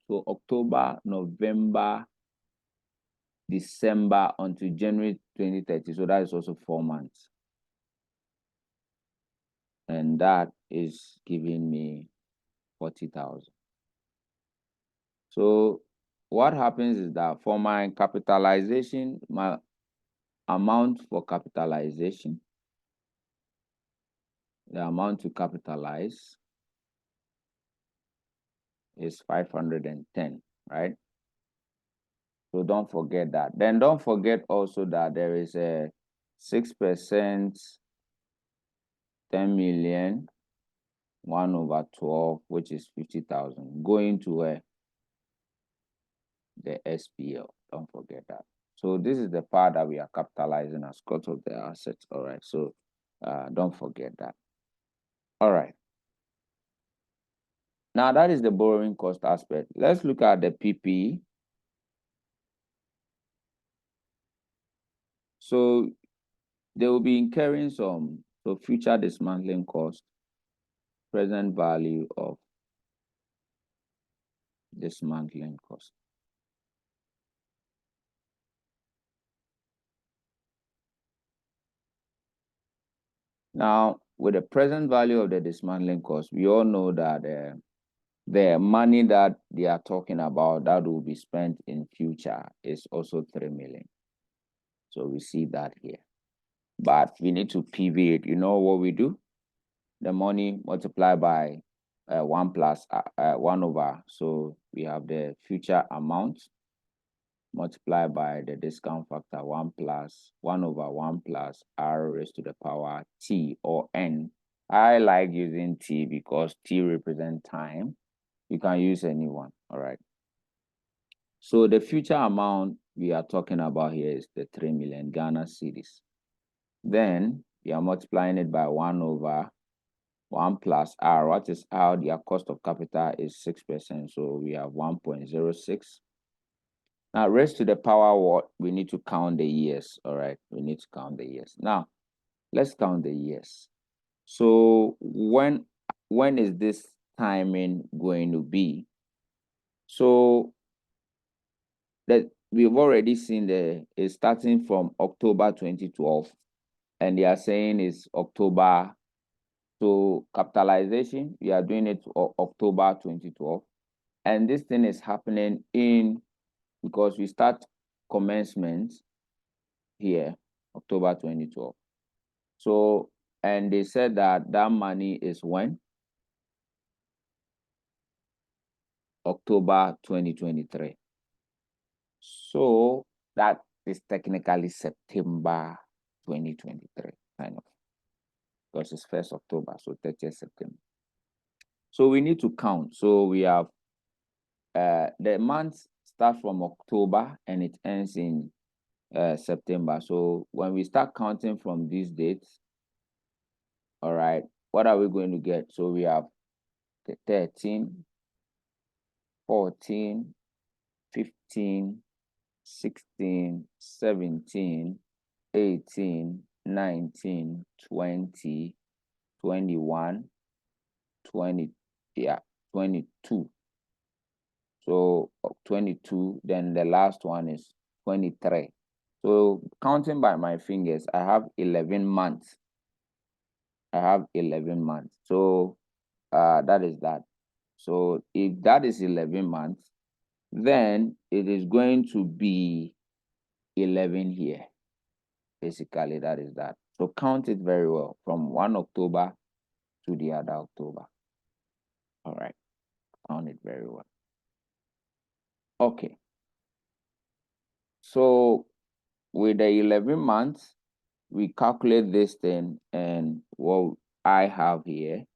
Speaker 1: November, December until January 2030. So that is also 4 months. And that is giving me 40,000. So what happens is that for my capitalization, my amount for capitalization, the amount to capitalize is 510, right? So don't forget that. Then don't forget also that there is a 6%, 10 million, 1/12, which is 50,000, going to the SPL. Don't forget that. So this is the part that we are capitalizing as cost of the assets. All right. So don't forget that. All right. Now that is the borrowing cost aspect. Let's look at the PPE. So they will be incurring some future dismantling cost, present value of dismantling cost. Now, with the present value of the dismantling cost, we all know that the money that they are talking about that will be spent in future is also 3 million. So we see that here. But we need to PV it. You know what we do? The money multiplied by 1 plus 1 over. So we have the future amount multiplied by the discount factor 1 plus 1 over 1 plus r raised to the power t or n. I like using t because t represents time. You can use anyone. All right. So the future amount we are talking about here is the 3 million Ghana cedis. Then we are multiplying it by 1 over 1 plus r. What is r? Their cost of capital is 6%. So we have 1.06. Now, raised to the power what? We need to count the years. All right. We need to count the years. Now, let's count the years. So when is this timing going to be? So that we've already seen it's starting from October 2012, and they are saying it's October. So capitalization, we are doing it October 2012, and this thing is happening because we start commencement here October 2012. So and they said that money is when? October 2023. So that is technically September 2023, kind of, because it's 1st October, so 30th September. So we need to count. So we have the months start from October and it ends in September. So when we start counting from these dates, all right, what are we going to get? So we have the 13, 14, 15, 16, 17, 18, 19, 20, 21, 20, 22. So 22, then the last one is 23. So counting by my fingers, I have 11 months. I have 11 months. So that is that. So if that is 11 months, then it is going to be 11 here. Basically, that is that. So count it very well from 1 October to the other October. All right. Count it very well. Okay. So with the 11 months, we calculate this thing, and what I have here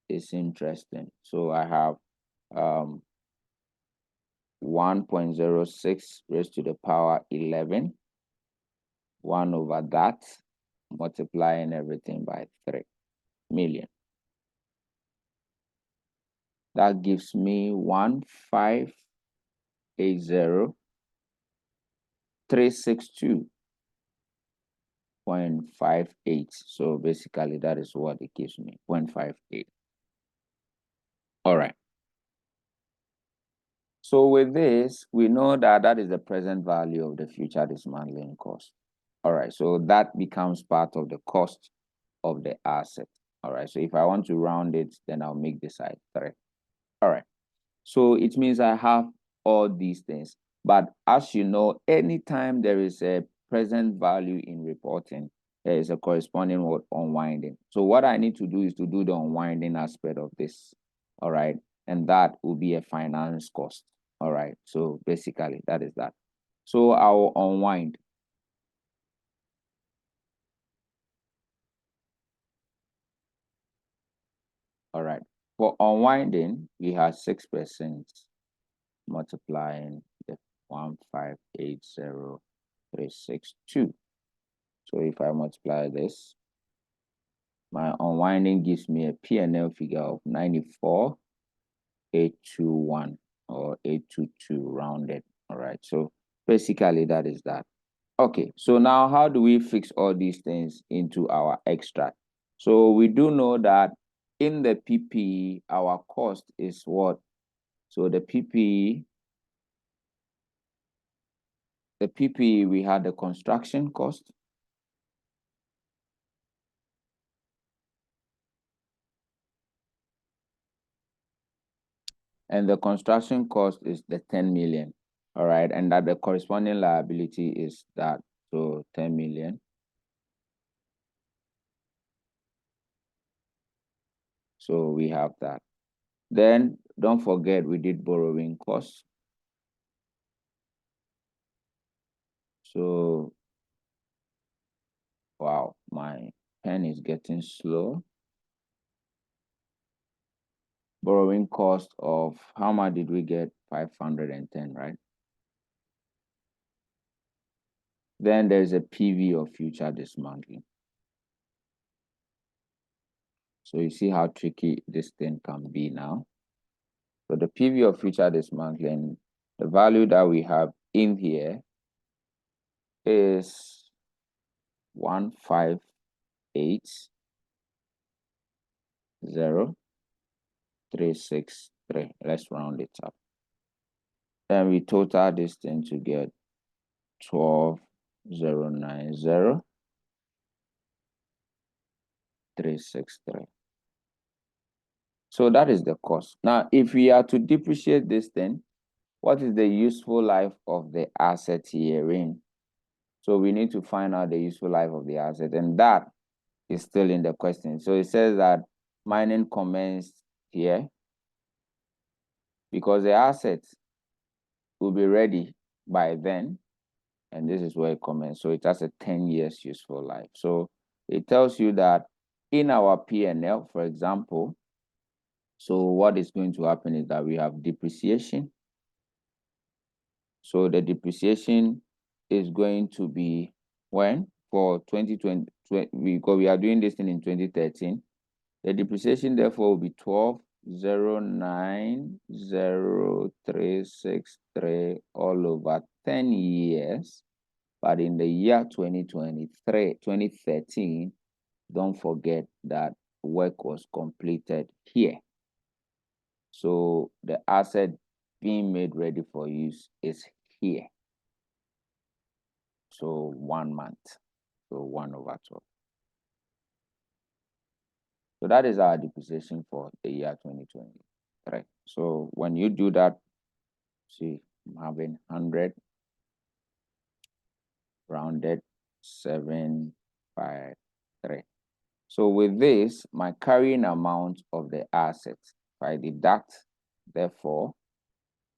Speaker 1: is interesting. So I have 1.06 raised to the power 11, 1 over that, multiplying everything by 3 million. That gives me 1,580,362.58. So basically that is what it gives me, 0.58. All right. So with this, we know that that is the present value of the future dismantling cost. All right, so that becomes part of the cost of the asset. All right, so if I want to round it, then I'll make the side 3. All right, so it means I have all these things. But as you know, anytime there is a present value in reporting, there is a corresponding word unwinding. So what I need to do is to do the unwinding aspect of this. All right, and that will be a finance cost. All right, so basically that is that. So I'll unwind. All right, for unwinding, we have 6% multiplying the 1,580,362. So if I multiply this, my unwinding gives me a P&L figure of 94,821 or 822 rounded. All right, so basically that is that. Okay, so now how do we fix all these things into our extract? So we do know that in the PPE, our cost is what? So the PPE, we had the construction cost. And the construction cost is the 10 million. All right, and that the corresponding liability is that, so 10 million. So we have that. Then don't forget we did borrowing costs. So, wow, my pen is getting slow. Borrowing cost of, how much did we get? 510, right? Then there's a PV of future dismantling. So you see how tricky this thing can be now. So the PV of future dismantling, the value that we have in here is 158,0,363. Let's round it up. Then we total this thing to get 12,090,363. So that is the cost. Now, if we are to depreciate this thing, what is the useful life of the asset herein? So we need to find out the useful life of the asset, and that is still in the question. So it says that mining commenced here because the asset will be ready by then, and this is where it commenced. So it has a 10 years useful life. So it tells you that in our P&L, for example, so what is going to happen is that we have depreciation. So the depreciation is going to be when? For 2020, because we are doing this thing in 2013. The depreciation therefore will be 12,090,363 all over 10 years. But in the year 2013, don't forget that work was completed here. So the asset being made ready for use is here. So 1 month, so 1/12. So that is our depreciation for the year 2023. So when you do that, see, I'm having 100 rounded 753. So with this, my carrying amount of the assets, if I deduct, therefore,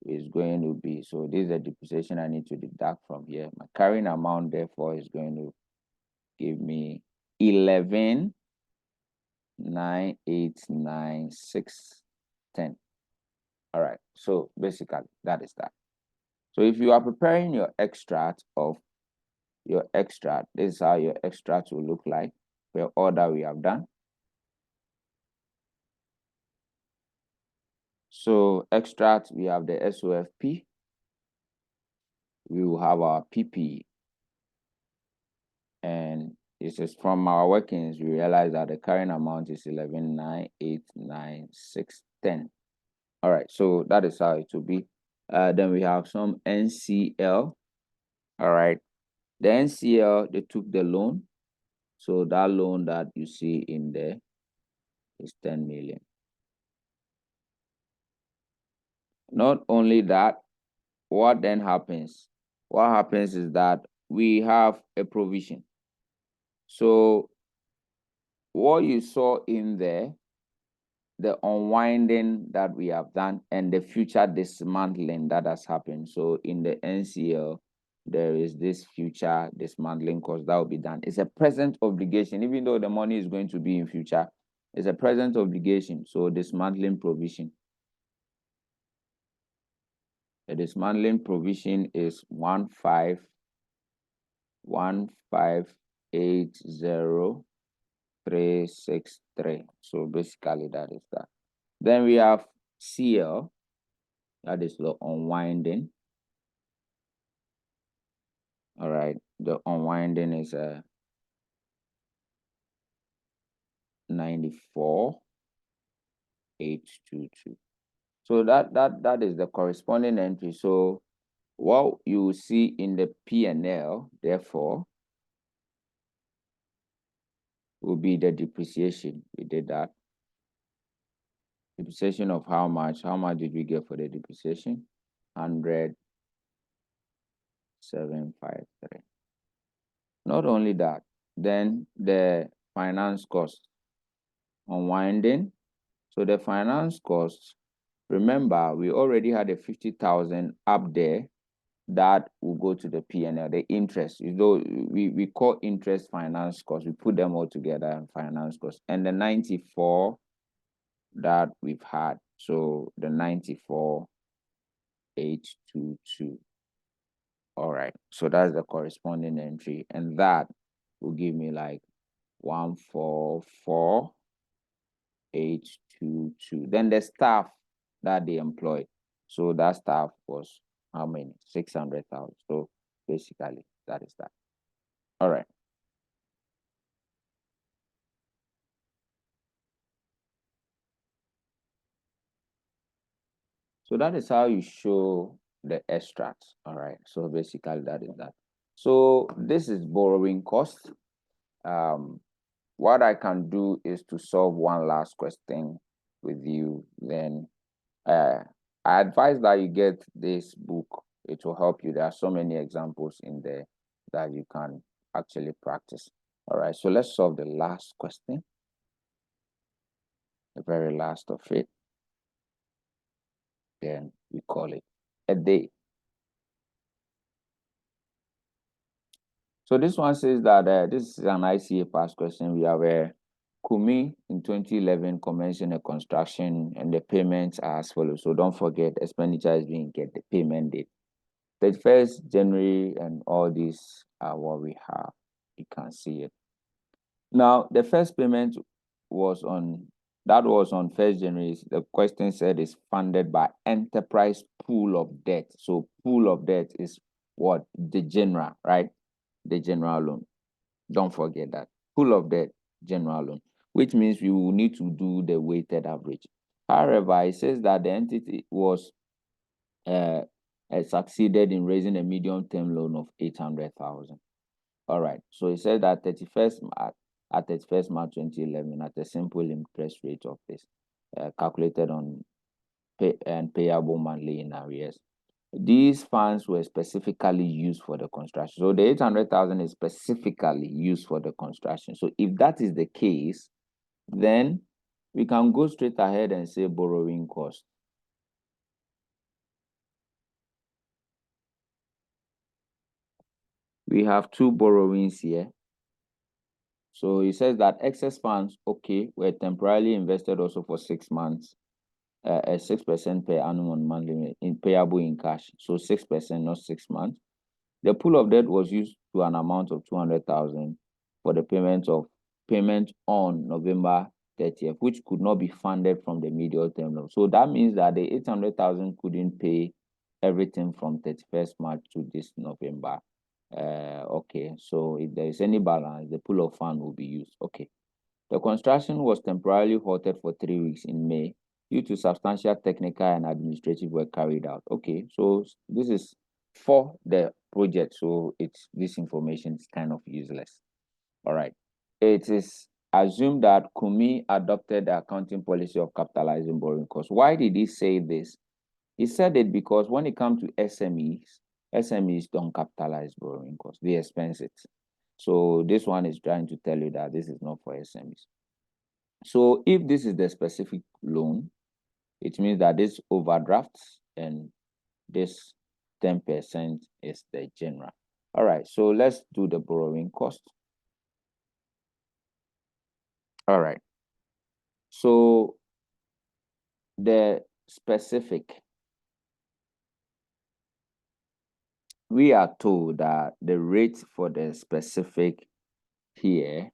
Speaker 1: is going to be, so this is the depreciation I need to deduct from here. My carrying amount, therefore, is going to give me 11,989,610. All right, so basically that is that. So if you are preparing your extract of your extract, this is how your extract will look like for all that we have done. So extract, we have the SOFP. We will have our PP. And it is from our workings, we realize that the current amount is 11,989,610. All right, so that is how it will be. Then we have some NCL. All right, the NCL, they took the loan. So that loan that you see in there is 10 million. Not only that, what then happens? What happens is that we have a provision. So what you saw in there, the unwinding that we have done and the future dismantling that has happened. So in the NCL, there is this future dismantling cost that will be done. It's a present obligation, even though the money is going to be in future. It's a present obligation. So dismantling provision. The dismantling provision is 151580363. So basically that is that. Then we have CL, that is the unwinding. All right, the unwinding is 94,822. So that is the corresponding entry. So what you see in the P&L, therefore, will be the depreciation. We did that. Depreciation of how much? How much did we get for the depreciation? 100,753. Not only that, then the finance cost unwinding. So the finance cost, remember, we already had a 50,000 up there that will go to the P&L, the interest. You know, we call interest finance cost. We put them all together in finance cost. And the 94 that we've had. So the 94,822. All right. So that's the corresponding entry. And that will give me like 144,822. Then the staff that they employed. So that staff was how many? 600,000. So basically, that is that. All right. So that is how you show the extracts. All right. So basically, that is that. So this is borrowing cost. What I can do is to solve one last question with you. Then I advise that you get this book. It will help you. There are so many examples in there that you can actually practice. All right, so let's solve the last question, the very last of it. Then we call it a day. So this one says that this is an ICA past question. We have Kumi in 2011 commencing a construction and the payments are as follows. So don't forget, expenditure is being get the payment date. 31st January, and all these are what we have. You can see it. Now, the first payment was on 1st January. The question said is funded by enterprise pool of debt. So pool of debt is what? The general, right? The general loan. Don't forget that. Pool of debt, general loan, which means we will need to do the weighted average. However, it says that the entity was succeeded in raising a medium-term loan of 800,000. All right. So it said that 31st March 2011 at a simple interest rate of this, calculated on payable monthly in arrears. These funds were specifically used for the construction. So the 800,000 is specifically used for the construction. So if that is the case, then we can go straight ahead and say borrowing cost. We have two borrowings here. So it says that excess funds, okay, were temporarily invested also for 6 months, at 6% per annum on monthly in payable in cash. So 6%, not 6 months. The pool of debt was used to an amount of 200,000 for the payment on November 30th, which could not be funded from the medium term loan. So that means that the 800,000 couldn't pay everything from 31st March to this November. Okay, so if there is any balance, the pool of fund will be used. Okay. The construction was temporarily halted for 3 weeks in May due to substantial technical and administrative work carried out. Okay, so this is for the project, so this information is kind of useless. All right. It is assumed that Kumi adopted the accounting policy of capitalizing borrowing costs. Why did he say this? He said it because when it comes to SMEs don't capitalize borrowing costs, they expense it. So this one is trying to tell you that this is not for SMEs. So if this is the specific loan, it means that this overdrafts and this 10% is the general. All right, so let's do the borrowing cost. All right. So the specific, we are told that the rate for the specific here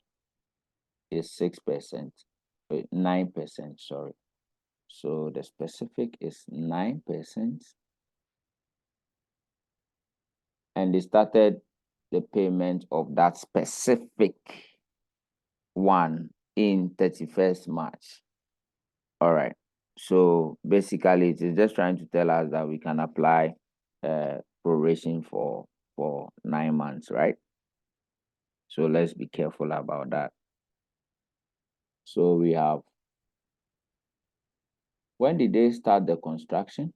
Speaker 1: is 6%, 9%, sorry. So the specific is 9%. And they started the payment of that specific one in 31st March. All right. So basically, it is just trying to tell us that we can apply proration for 9 months, right? So let's be careful about that. So we have, when did they start the construction?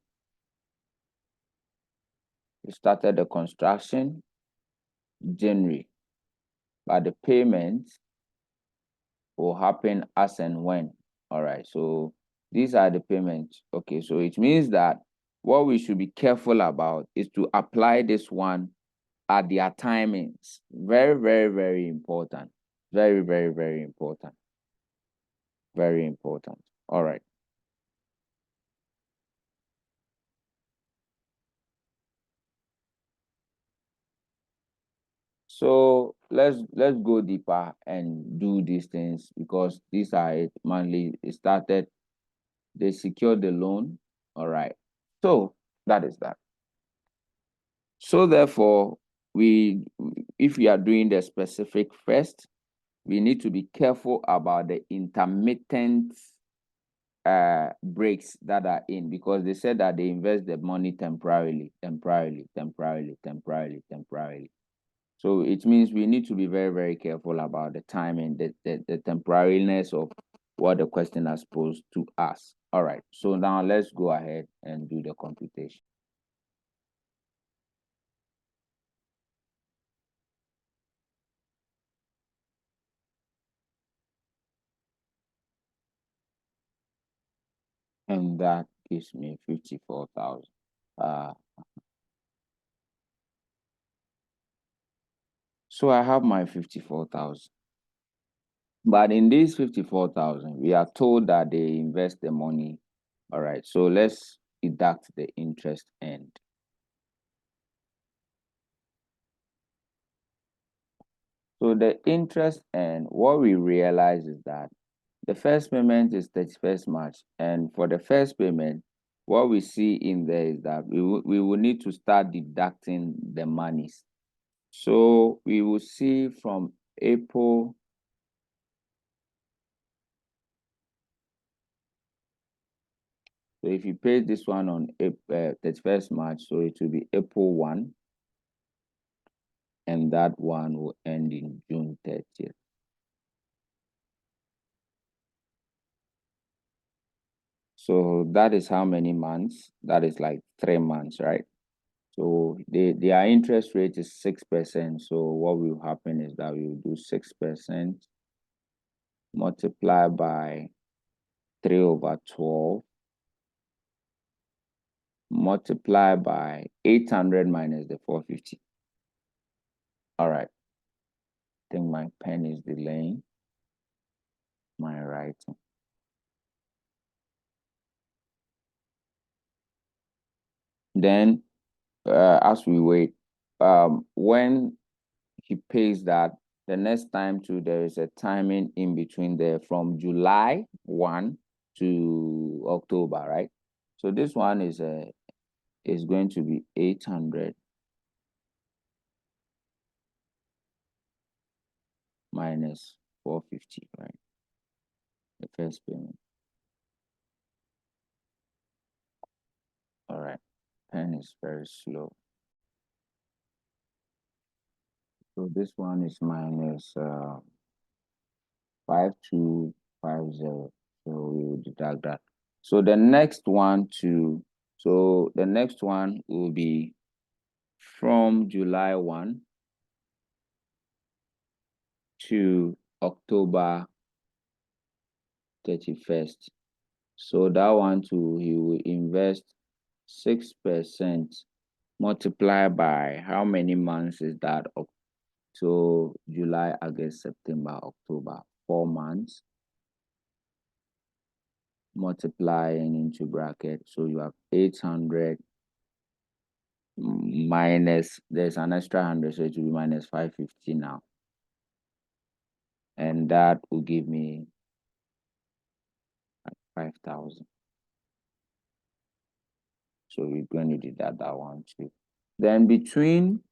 Speaker 1: They started the construction January, but the payment will happen as and when. All right, so these are the payments. Okay, so it means that what we should be careful about is to apply this one at their timings. Very, very, very important. Very, very, very important. Very important. All right. So let's go deeper and do these things because these are it monthly. It started, they secured the loan. All right. So that is that. So therefore, if we are doing the specific first, we need to be careful about the intermittent breaks that are in, because they said that they invest the money temporarily. So it means we need to be very, very careful about the timing, the temporariness of what the question has posed to us. All right, so now let's go ahead and do the computation. And that gives me 54,000. So I have my 54,000. But in this 54,000, we are told that they invest the money. All right, so let's deduct the interest end. So the interest end, what we realize is that the first payment is 31st March. And for the first payment, what we see in there is that we will need to start deducting the monies. So we will see from April. So if you pay this one on 31st March, so it will be April 1, and that one will end in June 30th. So that is how many months? That is like 3 months, right? So their interest rate is 6%. So what will happen is that we will do 6% multiply by 3/12 multiply by 800 minus the 450. All right. I think my pen is delaying my writing. Then as we wait, when he pays that, The next time too, there is a timing in between there from July 1 to October, right? So this one is going to be 800 minus 450, right? The first payment. All right. Pen is very slow. So this one is minus 5250. So we will deduct that. So the next one will be from July 1 to October 31st. So that one too, he will invest 6% multiplied by how many months is that? So July, August, September, October, 4 months, multiplying into bracket. So you have 800 minus, there's an extra 100, so it will be minus 550 now. And that will give me 5,000. So we're going to deduct that one too. Then between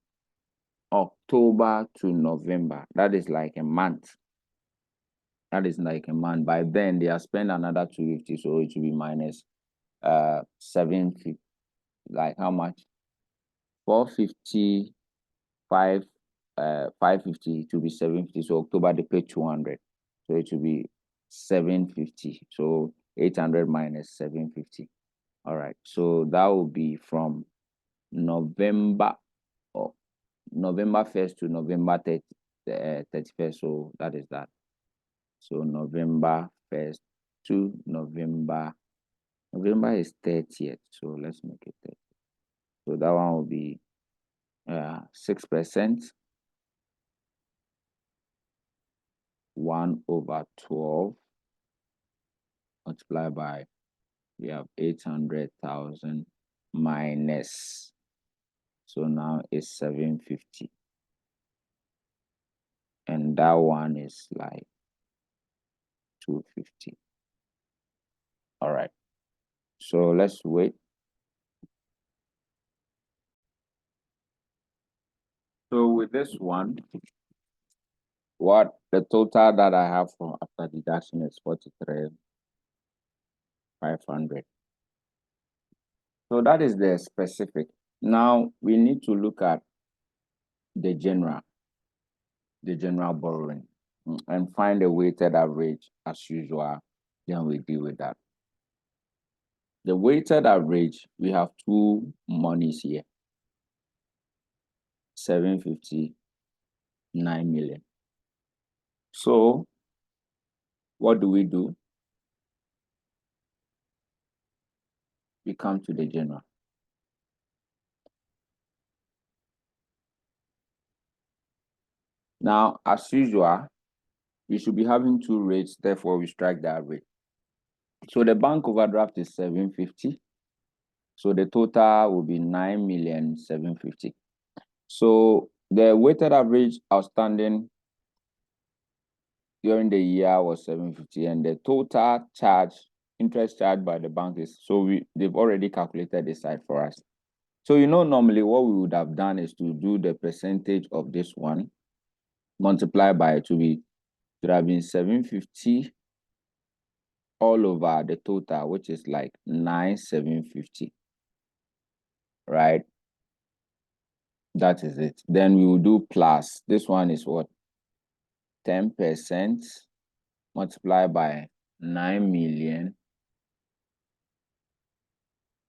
Speaker 1: October to November, that is like a month. That is like a month. By then they have spent another 250, so it will be minus 750. Like how much? 450, 550 to be 750. So October they pay 200. So it will be 750. So 800 minus 750. All right. So that will be from November or November 1st to November 31st. So that is that. So November 1st to November is 30th. So let's make it 30. So that one will be 6%, 1/12 multiplied by, we have 800,000 minus, so now it's 750. And that one is like 250. All right. So let's wait. So with this one, what the total that I have for after deduction is 43,500. So that is the specific. Now we need to look at the general borrowing and find a weighted average as usual. Then we deal with that. The weighted average, we have two monies here. 750, 9 million. So what do? We come to the general. Now, as usual, we should be having two rates, therefore we strike the average. So the bank overdraft is 750. So the total will be 9,750,000. So the weighted average outstanding during the year was 750, and the total interest charged by the bank is, so they've already calculated this side for us. So normally what we would have done is to do the percentage of this one multiply by it would have been 750 all over the total, which is like 9,750, right? That is it. Then we will do plus. This one is what? 10% multiplied by 9 million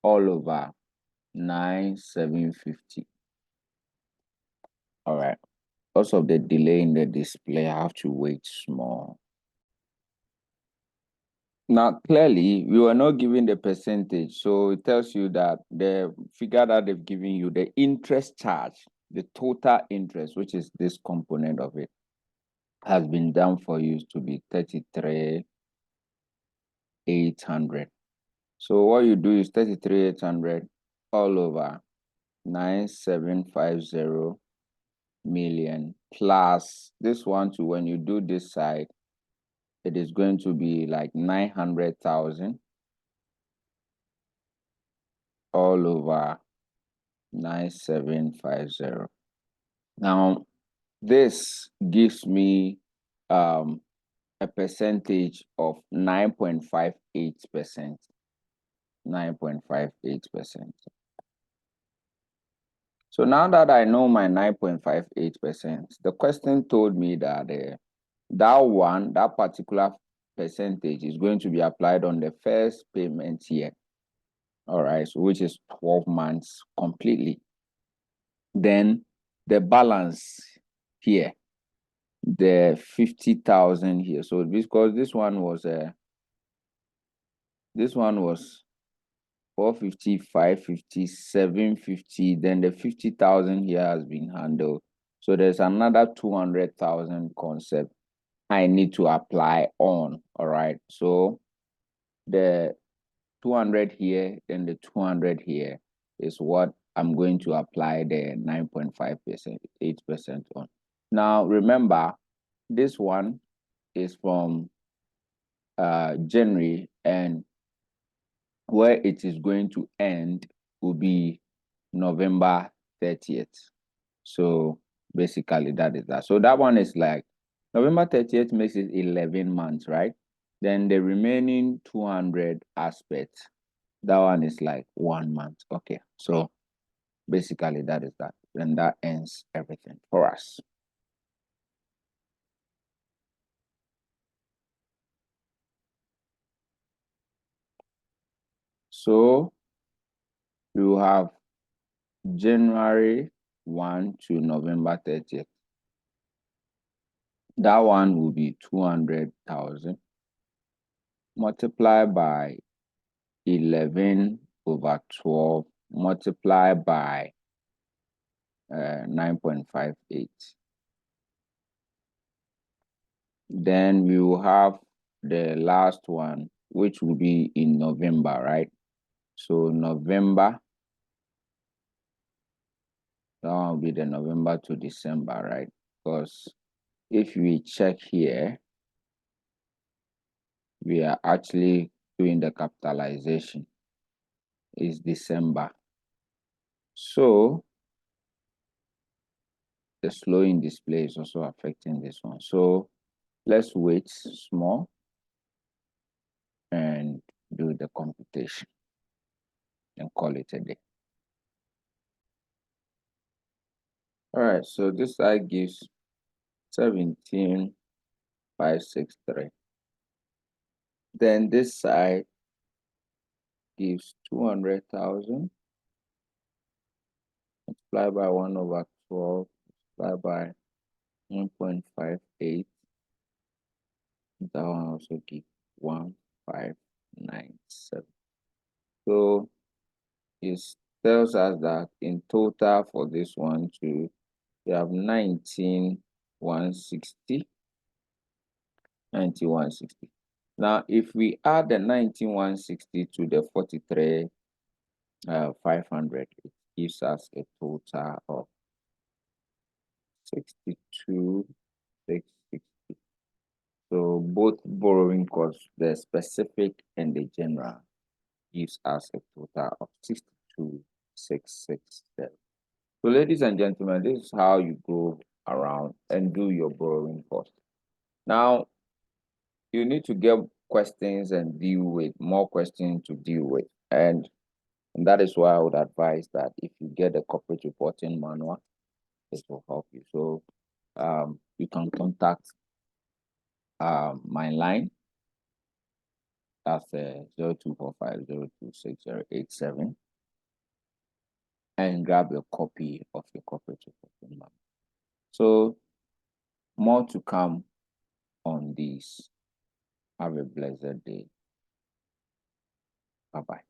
Speaker 1: all over 9,750. All right. Because of the delay in the display, I have to wait small. Now, clearly, we were not given the percentage. So it tells you that the figure that they've given you, the interest charge, the total interest, which is this component of it, has been done for you to be 33,800. So what you do is 33,800 all over 9,750 million plus this one too. When you do this side, it is going to be like 900,000 all over 9750. Now, this gives me a percentage of 9.58%. 9.58%. So now that I know my 9.58%, the question told me that that particular percentage is going to be applied on the first payment year. All right, so which is 12 months completely. Then the balance here, the 50,000 here. So because this one was 450, 550, 750. Then the 50,000 here has been handled. So there's another 200,000 concept I need to apply on. All right. So the 200 here, then the 200 here is what I'm going to apply the 9.5%, 8% on. Now, remember, this one is from January, and where it is going to end will be November 30th. So basically that is that. So that one is like November 30th makes it 11 months, right? Then the remaining 200 aspects, that one is like 1 month. Okay, so basically that is that. And that ends everything for us. So we will have January 1 to November 30th. That one will be 200,000 multiplied by 11 over 12 multiplied by 9.58. Then we will have the last one, which will be in November, right? So November, that one will be the November to December, right? Because if we check here, we are actually doing the capitalization. It's December. So the slowing display is also affecting this one. So let's wait small and do the computation and call it a day. All right, so this side gives 17,563. Then this side gives 200,000 multiplied by 1 over 12 multiplied by 1.58. That one also gives 1597. So it tells us that in total for this one too, we have 19,160. 19,160. Now, if we add the 19,160 to the 43,500, it gives us a total of 62,660. So both borrowing costs, the specific and the general, gives us a total of 62,667. So, ladies and gentlemen, this is how you go around and do your borrowing cost. Now, you need to get questions and deal with more questions to deal with. And that is why I would advise that if you get a corporate reporting manual, this will help you. So you can contact my line. That's 0245026087 and grab a copy of your corporate reporting manual. So more to come on this. Have a blessed day. Bye-bye.